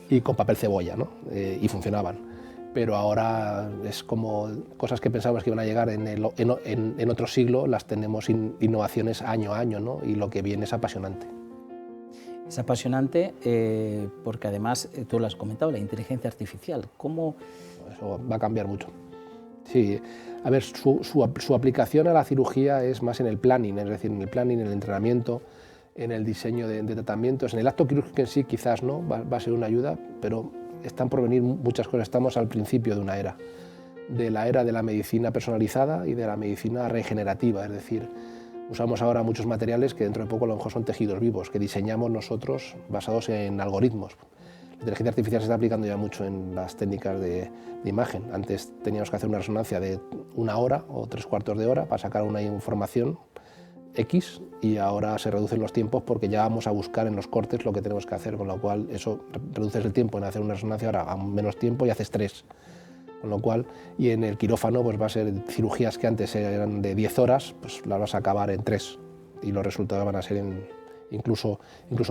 y con papel cebolla, ¿no? Y funcionaban. Pero ahora es como cosas que pensábamos que iban a llegar en otro siglo, las tenemos innovaciones año a año, ¿no? Y lo que viene es apasionante. Es apasionante porque además, tú lo has comentado, la inteligencia artificial, ¿cómo...? Eso va a cambiar mucho. Sí, a ver, su aplicación a la cirugía es más en el planning, es decir, en el planning, en el entrenamiento, en el diseño de tratamientos. En el acto quirúrgico en sí quizás no, va a ser una ayuda, pero están por venir muchas cosas. Estamos al principio de una era, de la era de la medicina personalizada y de la medicina regenerativa, es decir, usamos ahora muchos materiales que dentro de poco a lo mejor son tejidos vivos, que diseñamos nosotros basados en algoritmos. La inteligencia artificial se está aplicando ya mucho en las técnicas de imagen. Antes teníamos que hacer una resonancia de 1 hora o 3/4 de hora para sacar una información X, y ahora se reducen los tiempos porque ya vamos a buscar en los cortes lo que tenemos que hacer, con lo cual eso reduces el tiempo en hacer una resonancia ahora a menos tiempo y haces 3. Con lo cual, y en el quirófano pues va a ser cirugías que antes eran de 10 horas, pues las vas a acabar en 3, y los resultados van a ser incluso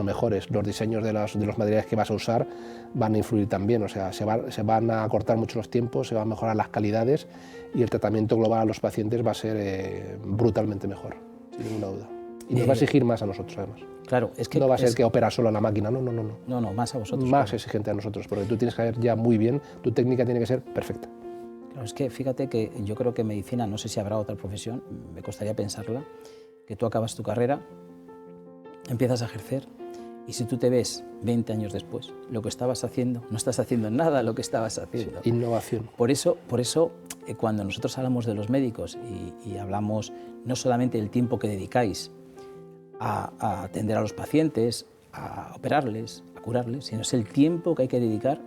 mejores. Los diseños de los materiales que vas a usar van a influir también, o sea, se van a acortar mucho los tiempos, se van a mejorar las calidades, y el tratamiento global a los pacientes va a ser brutalmente mejor, sin ninguna duda. Y nos va a exigir más a nosotros, además. Claro, es que no va a ser que opera solo la máquina, no. No, más a vosotros. Más claro. exigente a nosotros, porque tú tienes que saber ya muy bien, tu técnica tiene que ser perfecta. Claro, es que fíjate que yo creo que medicina, no sé si habrá otra profesión, me costaría pensarla, que tú acabas tu carrera, empiezas a ejercer, y si tú te ves 20 años después, lo que estabas haciendo, no estás haciendo nada lo que estabas haciendo. Sí, innovación. Por eso cuando nosotros hablamos de los médicos y hablamos no solamente del tiempo que dedicáis a atender a los pacientes, a operarles, a curarles, sino es el tiempo que hay que dedicar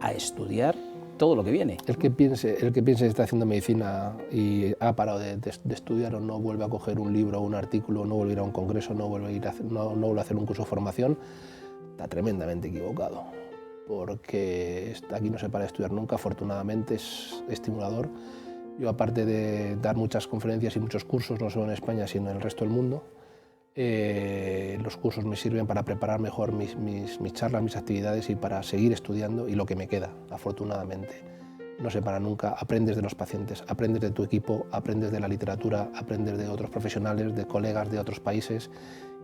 a estudiar todo lo que viene. El que piense que está haciendo medicina y ha parado de estudiar, o no vuelve a coger un libro o un artículo, no vuelve a ir a un congreso, no vuelve a hacer un curso de formación, está tremendamente equivocado, porque aquí no se para de estudiar nunca. Afortunadamente es estimulador. Yo, aparte de dar muchas conferencias y muchos cursos, no solo en España sino en el resto del mundo, los cursos me sirven para preparar mejor mis charlas, mis actividades, y para seguir estudiando, y lo que me queda, afortunadamente. No se para nunca, aprendes de los pacientes, aprendes de tu equipo, aprendes de la literatura, aprendes de otros profesionales, de colegas de otros países,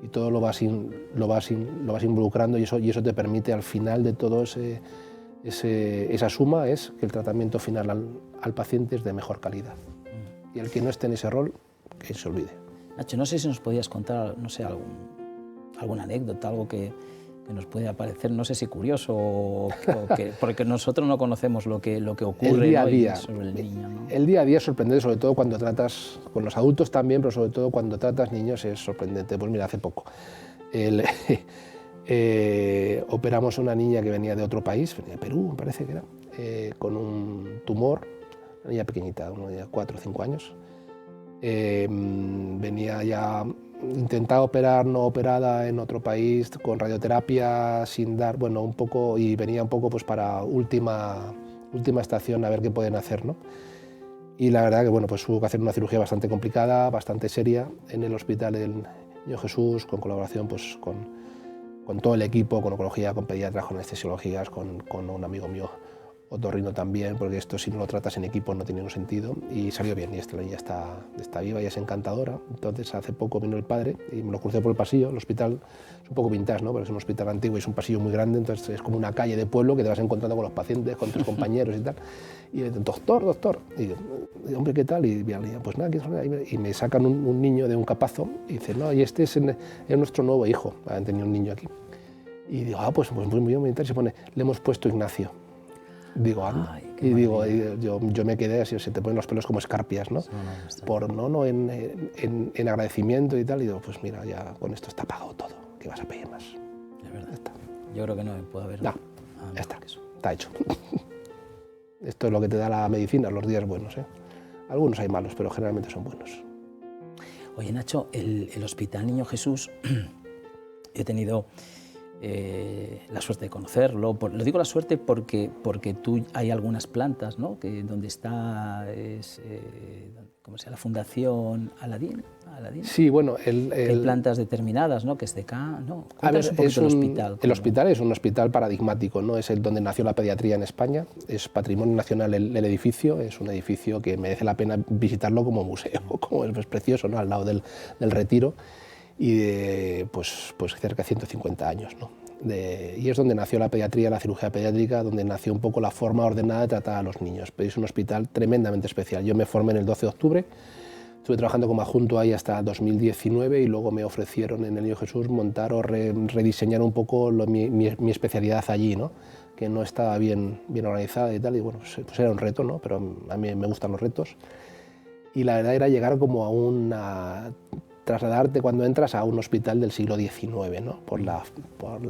y todo lo vas involucrando, y eso te permite, al final de todo esa suma, es que el tratamiento final al paciente es de mejor calidad. Y el que no esté en ese rol, que se olvide. Nacho, no sé si nos podías contar, no sé, alguna anécdota, algo que nos puede parecer, no sé si curioso, porque nosotros no conocemos lo que ocurre el día a ¿no? día, sobre el niño. ¿no? El día a día es sorprendente, sobre todo cuando tratas, con los adultos también, pero sobre todo cuando tratas niños es sorprendente. Pues mira, hace poco operamos a una niña que venía de otro país, venía de Perú, me parece que era, con un tumor, una niña pequeñita, una niña de 4 o 5 años. Venía ya intentada operar, no operada en otro país, con radioterapia, sin dar, bueno, un poco, y venía un poco pues para última estación a ver qué pueden hacer, ¿no? Y la verdad que bueno, pues hubo que hacer una cirugía bastante complicada, bastante seria, en el Hospital del Niño Jesús, con colaboración pues con todo el equipo, con oncología, con pediatras, con anestesiologías, con un amigo mío, otorrino también, porque esto si no lo tratas en equipo no tiene ningún sentido, y salió bien, y esta niña está viva y es encantadora. Entonces hace poco vino el padre y me lo crucé por el pasillo. El hospital es un poco vintage, ¿no? Porque es un hospital antiguo y es un pasillo muy grande, entonces es como una calle de pueblo que te vas encontrando con los pacientes, con tus compañeros y tal. Y me dicen, doctor, y yo, hombre, ¿qué tal? Y pues nada, y me sacan un niño de un capazo y dicen, no, y este es nuestro nuevo hijo, han tenido un niño aquí. Y digo, pues muy bien, y se pone, le hemos puesto Ignacio. Digo, anda. Y digo, yo me quedé así, se te ponen los pelos como escarpias, ¿no? En agradecimiento y tal, y digo, pues mira, ya con esto está pagado todo, ¿qué vas a pedir más? Es verdad. Ya está. Yo creo que no puede haber. No, ya está, está hecho. Esto es lo que te da la medicina, los días buenos, ¿eh? Algunos hay malos, pero generalmente son buenos. Oye, Nacho, el Hospital Niño Jesús, he tenido la suerte de conocerlo. Lo digo la suerte porque tú hay algunas plantas, ¿no? Donde está ¿cómo se llama? La Fundación Aladín. Sí, bueno, hay plantas determinadas, ¿no? Que es de acá, ¿no? A ver, un poquito el hospital. El hospital es un hospital paradigmático, ¿no? Es donde nació la pediatría en España, es patrimonio nacional el edificio, es un edificio que merece la pena visitarlo como museo, como es precioso, ¿no? Al lado del Retiro, y de pues cerca de 150 años, ¿no? Y es donde nació la pediatría, la cirugía pediátrica, donde nació un poco la forma ordenada de tratar a los niños. Pero es un hospital tremendamente especial. Yo me formé en el 12 de octubre, estuve trabajando como adjunto ahí hasta 2019 y luego me ofrecieron en el Niño Jesús montar o rediseñar un poco mi especialidad allí, ¿no? Que no estaba bien organizada y tal, y bueno, pues era un reto, ¿no? Pero a mí me gustan los retos. Y la verdad era llegar como trasladarte cuando entras a un hospital del siglo XIX, ¿no? por la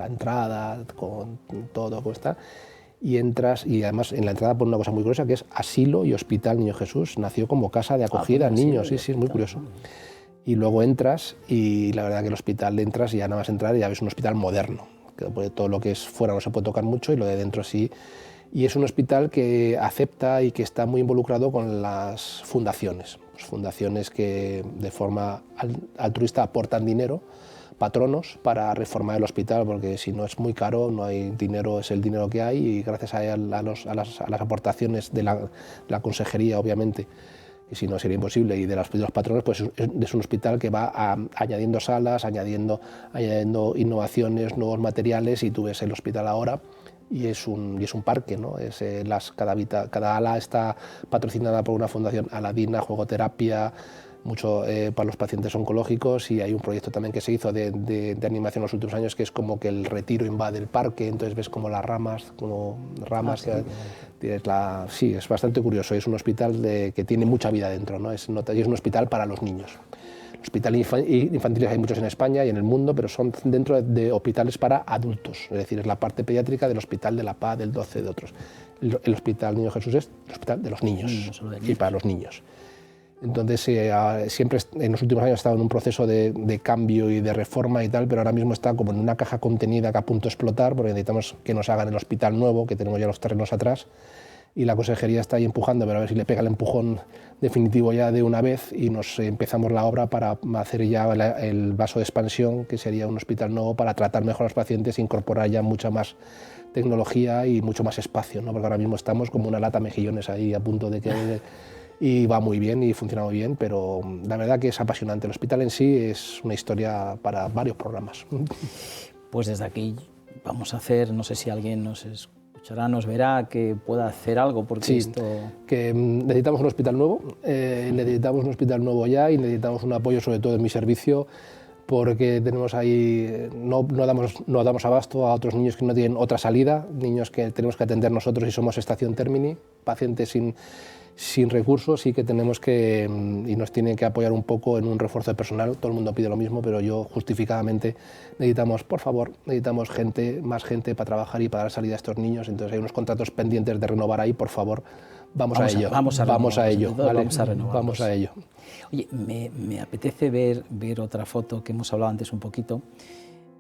entrada, con todo como está, y entras, y además en la entrada por una cosa muy curiosa, que es Asilo y Hospital Niño Jesús, nació como casa de acogida a niños, sí, es muy curioso. Y luego entras, y la verdad que el hospital entras y ya nada más entrar y ya ves un hospital moderno, que todo lo que es fuera no se puede tocar mucho y lo de dentro sí. Y es un hospital que acepta y que está muy involucrado con las fundaciones que de forma altruista aportan dinero, patronos, para reformar el hospital, porque si no es muy caro, no hay dinero, es el dinero que hay, y gracias a las aportaciones de la consejería, obviamente, y si no sería imposible, y de los patronos, pues es un hospital que va añadiendo salas, añadiendo innovaciones, nuevos materiales, y tú ves el hospital ahora, y es un parque, ¿no? Cada ala está patrocinada por una fundación aladina, juegoterapia, mucho para los pacientes oncológicos, y hay un proyecto también que se hizo de animación en los últimos años, que es como que el Retiro invade el parque, entonces ves como las ramas, sí, es bastante curioso, es un hospital que tiene mucha vida dentro, ¿no? Es un hospital para los niños. Hospitales infantiles hay muchos en España y en el mundo, pero son dentro de hospitales para adultos, es decir, es la parte pediátrica del Hospital de la Paz, del 12, de otros. El Hospital Niño Jesús es el hospital de los niños, y para los niños. Entonces, siempre en los últimos años ha estado en un proceso de cambio y de reforma y tal, pero ahora mismo está como en una caja contenida que a punto de explotar, porque necesitamos que nos hagan el hospital nuevo, que tenemos ya los terrenos atrás, y la consejería está ahí empujando, pero a ver si le pega el empujón definitivo ya de una vez, y nos empezamos la obra para hacer ya el vaso de expansión, que sería un hospital nuevo para tratar mejor a los pacientes e incorporar ya mucha más tecnología y mucho más espacio, ¿no? Porque ahora mismo estamos como una lata mejillones ahí a punto de que... y va muy bien y funciona muy bien, pero la verdad que es apasionante. El hospital en sí es una historia para varios programas. Pues desde aquí vamos a hacer, no sé si alguien nos escucha Ahora nos verá que pueda hacer algo porque Sí, esto... que necesitamos un hospital nuevo, necesitamos un hospital nuevo ya y necesitamos un apoyo sobre todo en mi servicio porque tenemos ahí, no damos abasto a otros niños que no tienen otra salida, niños que tenemos que atender nosotros y somos estación Termini, pacientes sin recursos y que tenemos que, y nos tienen que apoyar un poco en un refuerzo de personal. Todo el mundo pide lo mismo, pero yo justificadamente necesitamos, por favor, necesitamos gente, más gente para trabajar y para dar salida a estos niños. Entonces hay unos contratos pendientes de renovar ahí, por favor, vamos a ello. Vamos a ello. ¿Vale? Vamos Vamos a ello. Oye, me apetece ver otra foto que hemos hablado antes un poquito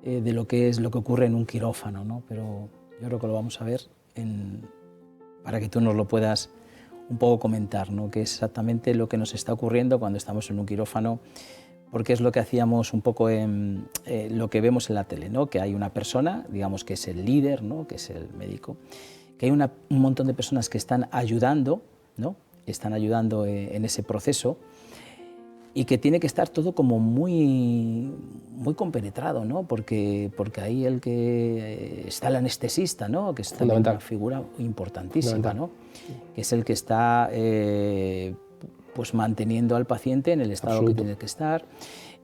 de lo que ocurre en un quirófano, ¿no? Pero yo creo que lo vamos a ver para que tú nos lo puedas un poco comentar, ¿no? Que es exactamente lo que nos está ocurriendo cuando estamos en un quirófano, porque es lo que hacíamos un poco en lo que vemos en la tele, ¿no? Que hay una persona, digamos que es el líder, ¿no? Que es el médico, que hay un montón de personas que están ayudando, ¿no? Están ayudando en ese proceso y que tiene que estar todo como muy compenetrado, ¿no? Porque ahí el que está el anestesista, ¿no? Que es también una figura importantísima, ¿no? Que es el que está pues manteniendo al paciente en el estado Absoluto. Que tiene que estar.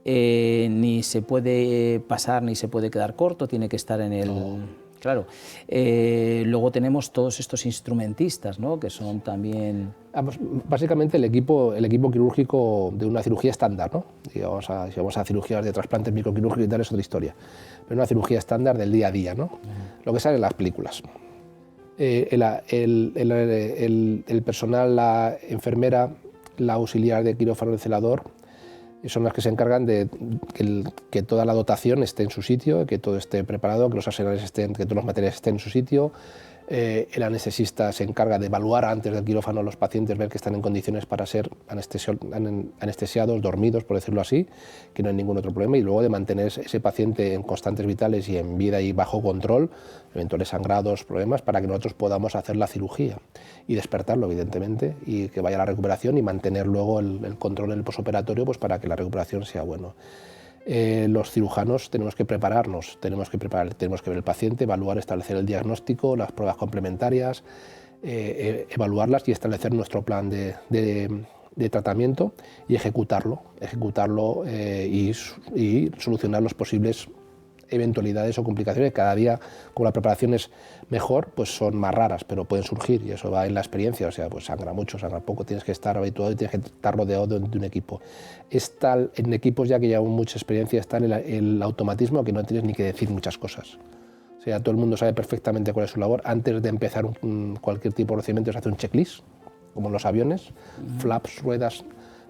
Ni se puede pasar ni se puede quedar corto, tiene que estar en el... No. Claro. Luego tenemos todos estos instrumentistas, ¿no? Que son también... Básicamente el equipo quirúrgico de una cirugía estándar, ¿no? Si vamos a cirugías de trasplantes microquirúrgicos y tal, es otra historia. Pero una cirugía estándar del día a día, ¿no? Lo que sale en las películas. El personal, la enfermera, la auxiliar de quirófano, el celador, son las que se encargan de que toda la dotación esté en su sitio, que todo esté preparado, que los arsenales estén, que todos los materiales estén en su sitio. El anestesista se encarga de evaluar antes del quirófano a los pacientes, ver que están en condiciones para ser anestesiados, dormidos, por decirlo así, que no hay ningún otro problema, y luego de mantener ese paciente en constantes vitales y en vida y bajo control, eventuales sangrados, problemas, para que nosotros podamos hacer la cirugía y despertarlo, evidentemente, y que vaya a la recuperación y mantener luego el control en el posoperatorio, pues para que la recuperación sea buena. Los cirujanos tenemos que prepararnos, tenemos que ver el paciente, evaluar, establecer el diagnóstico, las pruebas complementarias, evaluarlas y establecer nuestro plan de tratamiento y ejecutarlo y solucionar los posibles eventualidades o complicaciones. Cada día, como la preparación es mejor, pues son más raras, pero pueden surgir y eso va en la experiencia, o sea, pues sangra mucho, sangra poco, tienes que estar habituado y tienes que estar rodeado de un equipo. En equipos ya que llevan mucha experiencia está el automatismo, que no tienes ni que decir muchas cosas. O sea, todo el mundo sabe perfectamente cuál es su labor. Antes de empezar cualquier tipo de procedimiento se hace un checklist, como en los aviones, flaps, ruedas,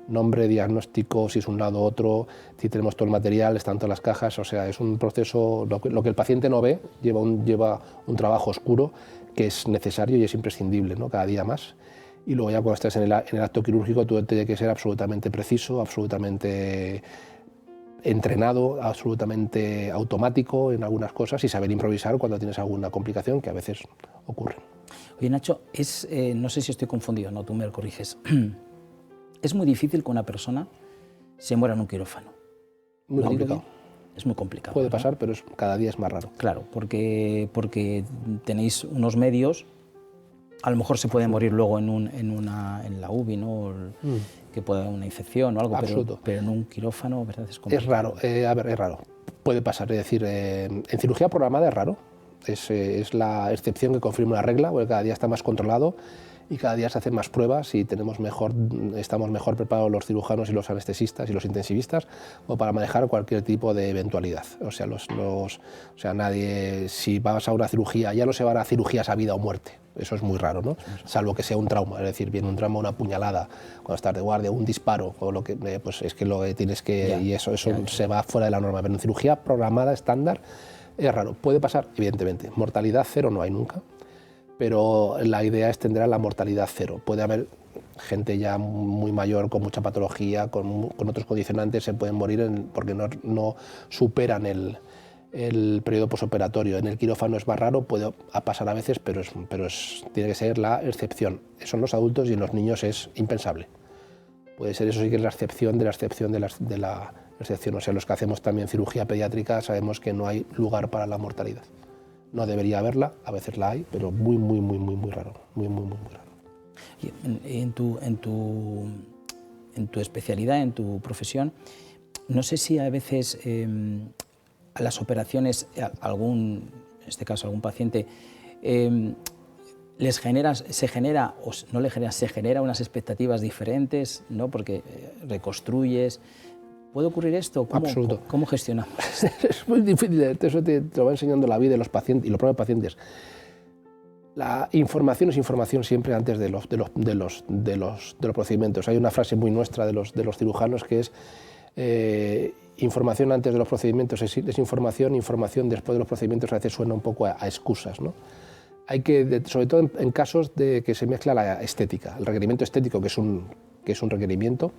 nombre, diagnóstico, si es un lado u otro, si tenemos todo el material, están todas las cajas, o sea, es un proceso, lo que el paciente no ve, lleva un trabajo oscuro que es necesario y es imprescindible, ¿no? Cada día más. Y luego ya cuando estés en el acto quirúrgico tú tienes que ser absolutamente preciso, absolutamente entrenado, absolutamente automático en algunas cosas y saber improvisar cuando tienes alguna complicación que a veces ocurre. Oye, Nacho, no sé si estoy confundido, no, tú me lo corriges. Es muy difícil que una persona se muera en un quirófano. Muy complicado. Es muy complicado. Puede pasar, pero cada día es más raro. Claro, porque tenéis unos medios, a lo mejor se puede morir luego en la UBI, ¿no? Que pueda haber una infección o algo, pero en un quirófano, ¿verdad? Es complicado. Es raro, es raro. Puede pasar, es decir, en cirugía programada es raro. Es la excepción que confirma la regla, porque cada día está más controlado y cada día se hacen más pruebas y estamos mejor preparados los cirujanos y los anestesistas y los intensivistas como para manejar cualquier tipo de eventualidad. O sea, nadie, si vas a una cirugía, ya no se van a cirugías a vida o muerte. Eso es muy raro, ¿no? Salvo que sea un trauma, es decir, viene un trauma, una puñalada, cuando estás de guardia, un disparo, o lo que, pues es que lo que tienes que... y eso se va fuera de la norma. Pero en cirugía programada, estándar, es raro. Puede pasar, evidentemente. Mortalidad cero no hay nunca, pero la idea es tender a la mortalidad cero. Puede haber gente ya muy mayor, con mucha patología, con otros condicionantes, se pueden morir porque no superan el periodo posoperatorio. En el quirófano es más raro, puede pasar a veces, pero tiene que ser la excepción. Eso en los adultos y en los niños es impensable. Puede ser, eso sí que es la excepción de la excepción de la excepción. O sea, los que hacemos también cirugía pediátrica sabemos que no hay lugar para la mortalidad. No debería haberla, a veces la hay, pero muy, muy, muy, muy, muy raro, muy, muy, muy, muy raro. Y en tu especialidad, en tu profesión, no sé si a veces a las operaciones, en este caso algún paciente, se genera unas expectativas diferentes, ¿no? Porque reconstruyes. ¿Puede ocurrir esto? Absoluto. ¿Cómo gestionamos? Es muy difícil, eso te lo va enseñando la vida de los pacientes y los propios pacientes. La información es información siempre antes de los procedimientos. Hay una frase muy nuestra de los cirujanos que es información antes de los procedimientos es información, información después de los procedimientos a veces suena un poco a excusas, ¿no? Hay que, sobre todo en casos de que se mezcla la estética, el requerimiento estético, que es un requerimiento,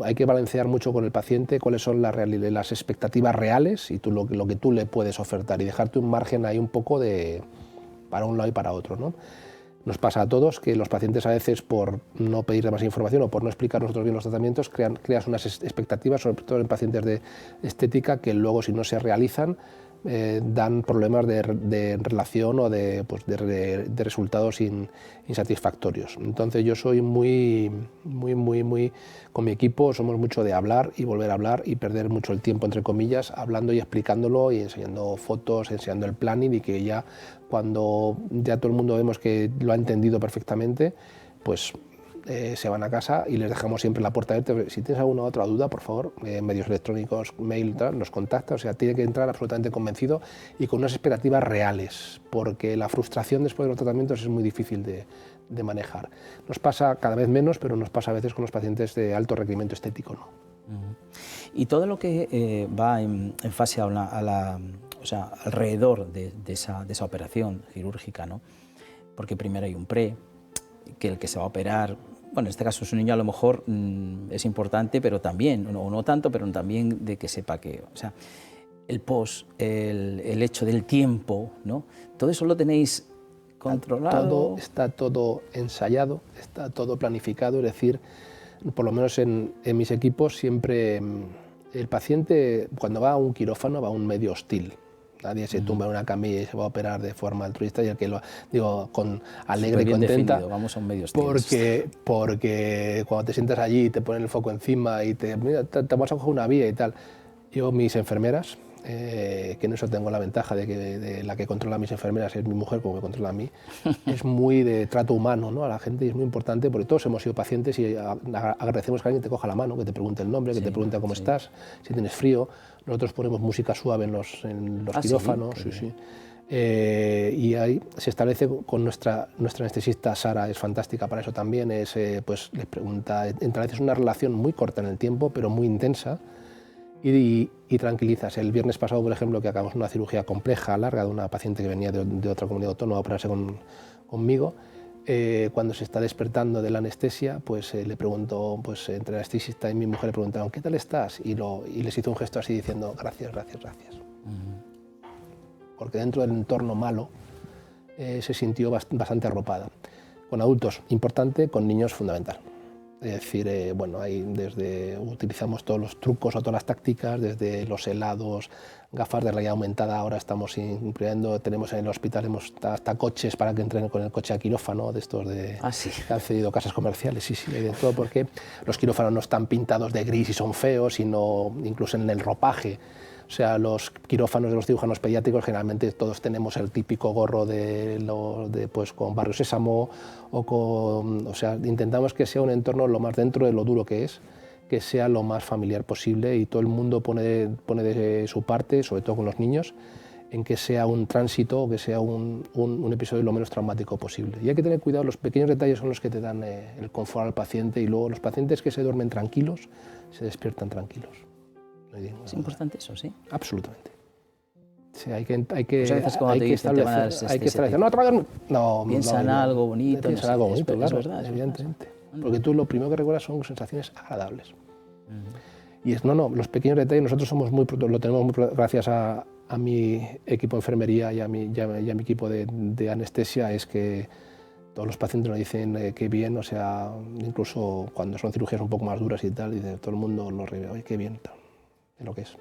hay que balancear mucho con el paciente cuáles son las expectativas reales y lo que tú le puedes ofertar y dejarte un margen ahí un poco para un lado y para otro, ¿no? Nos pasa a todos que los pacientes a veces por no pedir más información o por no explicar nosotros bien los tratamientos creas unas expectativas, sobre todo en pacientes de estética, que luego si no se realizan dan problemas de relación o de resultados insatisfactorios. Entonces yo soy muy con mi equipo somos mucho de hablar y volver a hablar y perder mucho el tiempo entre comillas hablando y explicándolo y enseñando fotos, enseñando el planning y que ya cuando ya todo el mundo vemos que lo ha entendido perfectamente, pues se van a casa y les dejamos siempre la puerta abierta. Si tienes alguna otra duda, por favor, medios electrónicos, mail, nos contacta. O sea, tiene que entrar absolutamente convencido y con unas expectativas reales, porque la frustración después de los tratamientos es muy difícil de manejar. Nos pasa cada vez menos, pero nos pasa a veces con los pacientes de alto requerimiento estético, ¿no? Y todo lo que va en fase o sea, alrededor de esa operación quirúrgica, ¿no? Porque primero hay un pre, que el que se va a operar, bueno, en este caso es un niño, a lo mejor es importante, pero también, o no tanto, pero también de que sepa que, o sea, el post, el hecho del tiempo, ¿no? Todo eso lo tenéis controlado. Está todo ensayado, está todo planificado, es decir, por lo menos en mis equipos siempre el paciente cuando va a un quirófano va a un medio hostil. Nadie se tumba en una camilla y se va a operar de forma altruista y el que lo digo con alegre y contenta. Definido, vamos a un medio hostil. Porque cuando te sientas allí y te ponen el foco encima y te vas a coger una vía y tal. Yo, mis enfermeras, que en eso tengo la ventaja de la que controla a mis enfermeras es mi mujer, como me controla a mí, es muy de trato humano, ¿no? A la gente y es muy importante porque todos hemos sido pacientes y agradecemos que alguien te coja la mano, que te pregunte el nombre, que te pregunte cómo estás, si tienes frío. Nosotros ponemos música suave en los quirófanos, sí. Y ahí se establece con nuestra anestesista Sara, es fantástica para eso también, pues les pregunta, estableces una relación muy corta en el tiempo, pero muy intensa, y tranquilizas. El viernes pasado, por ejemplo, que acabamos una cirugía compleja, larga, de una paciente que venía de otra comunidad autónoma a operarse conmigo, cuando se está despertando de la anestesia, pues le preguntó, pues entre el anestesista y mi mujer le preguntaron, ¿qué tal estás? Y les hizo un gesto así diciendo, gracias, gracias, gracias. Porque dentro del entorno malo se sintió bastante arropada. Con adultos, importante, con niños, fundamental. Es decir, bueno, utilizamos todos los trucos o todas las tácticas, desde los helados, gafas de realidad aumentada, ahora estamos incluyendo, tenemos en el hospital hasta coches para que entren con el coche a quirófano, de estos sí. que han cedido casas comerciales, sí, hay de todo, porque los quirófanos no están pintados de gris y son feos, sino incluso en el ropaje. O sea, los quirófanos de los cirujanos pediátricos generalmente todos tenemos el típico gorro pues, con Barrio Sésamo o sea, intentamos que sea un entorno lo más dentro de lo duro que sea lo más familiar posible y todo el mundo pone de su parte, sobre todo con los niños, en que sea un tránsito o que sea un episodio lo menos traumático posible. Y hay que tener cuidado, los pequeños detalles son los que te dan el confort al paciente y luego los pacientes que se duermen tranquilos se despiertan tranquilos. Es importante eso, ¿sí? Absolutamente. Sí, hay que pues a veces cuando te dicen te van a dar no, piensa en algo bonito. Piensa en algo bonito, claro, es verdad, evidentemente. Porque tú lo primero que recuerdas son sensaciones agradables. Y los pequeños detalles, nosotros lo tenemos muy, gracias a mi equipo de enfermería y a mi equipo de anestesia, es que todos los pacientes nos dicen qué bien, o sea, incluso cuando son cirugías un poco más duras y tal, dice, todo el mundo nos ríe, oye, qué bien, tal, es lo que es.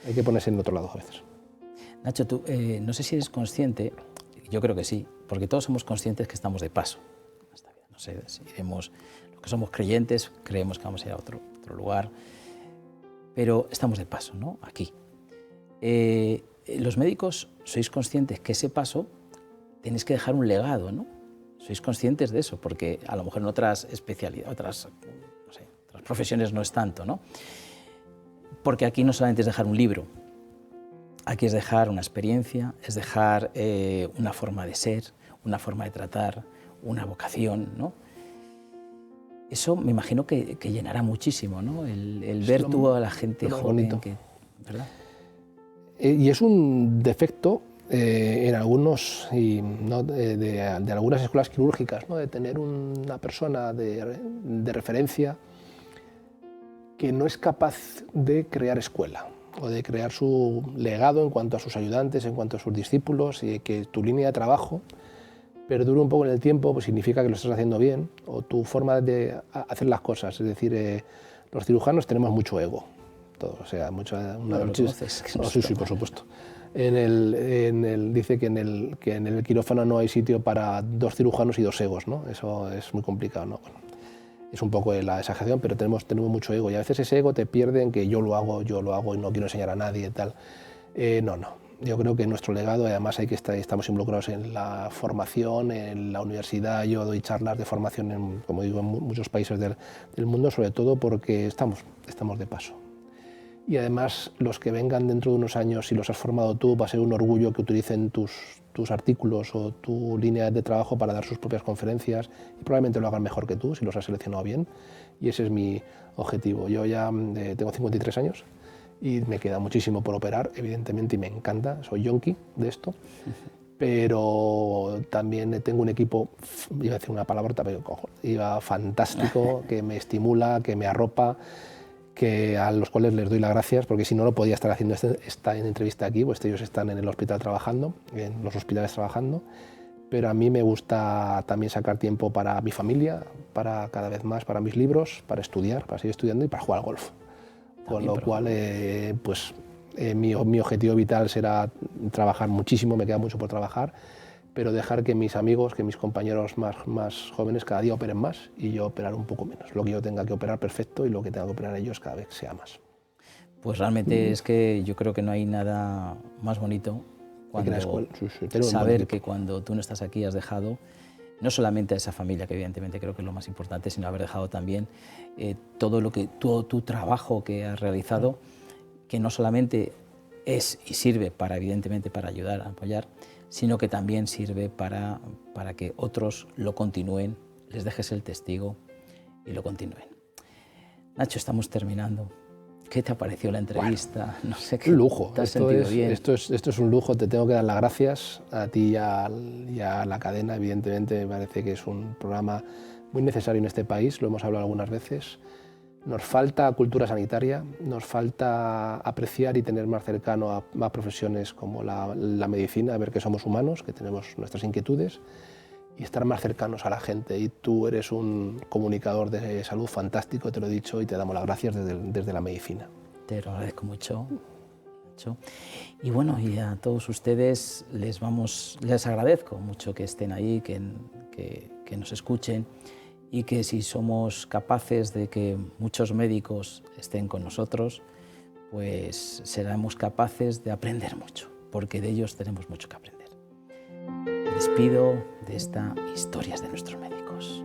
Hay que ponerse en otro lado a veces. Nacho, tú no sé si eres consciente, yo creo que sí, porque todos somos conscientes que estamos de paso. No sé si iremos, los que somos creyentes creemos que vamos a ir a otro lugar, pero estamos de paso, ¿no? Aquí. Los médicos sois conscientes que ese paso tenéis que dejar un legado, ¿no? Sois conscientes de eso, porque a lo mejor en otras especialidades, otras profesiones no es tanto, ¿no? Porque aquí no solamente es dejar un libro, aquí es dejar una experiencia, es dejar una forma de ser, una forma de tratar, una vocación, ¿no? Eso me imagino que llenará muchísimo, ¿no? El ver tú a la gente joven, ¿verdad? Y es un defecto en algunos, ¿no? de algunas escuelas quirúrgicas, ¿no? De tener una persona de referencia que no es capaz de crear escuela o de crear su legado en cuanto a sus ayudantes, en cuanto a sus discípulos, y que tu línea de trabajo perdure un poco en el tiempo, pues significa que lo estás haciendo bien, o tu forma de hacer las cosas. Es decir, los cirujanos tenemos mucho ego, todo, o sea, sí, por supuesto. Dice que en el quirófano no hay sitio para 2 cirujanos y 2 egos, ¿no? Eso es muy complicado, ¿no? Bueno, es un poco la exageración, pero tenemos mucho ego, y a veces ese ego te pierde en que yo lo hago y no quiero enseñar a nadie y tal. No. Yo creo que nuestro legado, además estamos involucrados en la formación, en la universidad. Yo doy charlas de formación, como digo, en muchos países del mundo, sobre todo porque estamos de paso. Y además, los que vengan dentro de unos años, si los has formado tú, va a ser un orgullo que utilicen tus artículos o tu línea de trabajo para dar sus propias conferencias, y probablemente lo hagan mejor que tú, si los has seleccionado bien. Y ese es mi objetivo. Yo ya tengo 53 años. Y me queda muchísimo por operar, evidentemente, y me encanta, soy yonki de esto, pero también tengo un equipo, iba a decir una palabrota, pero iba fantástico, que me estimula, que me arropa, a los cuales les doy las gracias, porque si no, no podía estar haciendo esta entrevista aquí, pues ellos están en el hospital trabajando, en los hospitales trabajando, pero a mí me gusta también sacar tiempo para mi familia, para cada vez más, para mis libros, para estudiar, para seguir estudiando y para jugar al golf. Con lo cual, mi objetivo vital será trabajar muchísimo, me queda mucho por trabajar, pero dejar que mis amigos, que mis compañeros más jóvenes cada día operen más y yo operar un poco menos. Lo que yo tenga que operar, perfecto, y lo que tenga que operar ellos cada vez sea más. Pues realmente es que yo creo que no hay nada más bonito cuando saber que cuando tú no estás aquí has dejado no solamente a esa familia, que evidentemente creo que es lo más importante, sino haber dejado también todo tu trabajo que has realizado, que no solamente es y sirve para, evidentemente, para ayudar, a apoyar, sino que también sirve para que otros lo continúen, les dejes el testigo y lo continúen. Nacho, estamos terminando. ¿Qué te ha parecido la entrevista? Bueno, no sé qué. Un lujo. ¿Te has sentido bien? Esto es un lujo. Te tengo que dar las gracias a ti y a la cadena. Evidentemente, me parece que es un programa muy necesario en este país. Lo hemos hablado algunas veces. Nos falta cultura sanitaria, nos falta apreciar y tener más cercano a profesiones como la medicina, ver que somos humanos, que tenemos nuestras inquietudes, y estar más cercanos a la gente. Y tú eres un comunicador de salud fantástico, te lo he dicho, y te damos las gracias desde la medicina. Te lo agradezco mucho. Y bueno, y a todos ustedes les agradezco mucho que estén ahí, que nos escuchen, y que si somos capaces de que muchos médicos estén con nosotros, pues seremos capaces de aprender mucho, porque de ellos tenemos mucho que aprender. Me despido de esta Historias de nuestros médicos.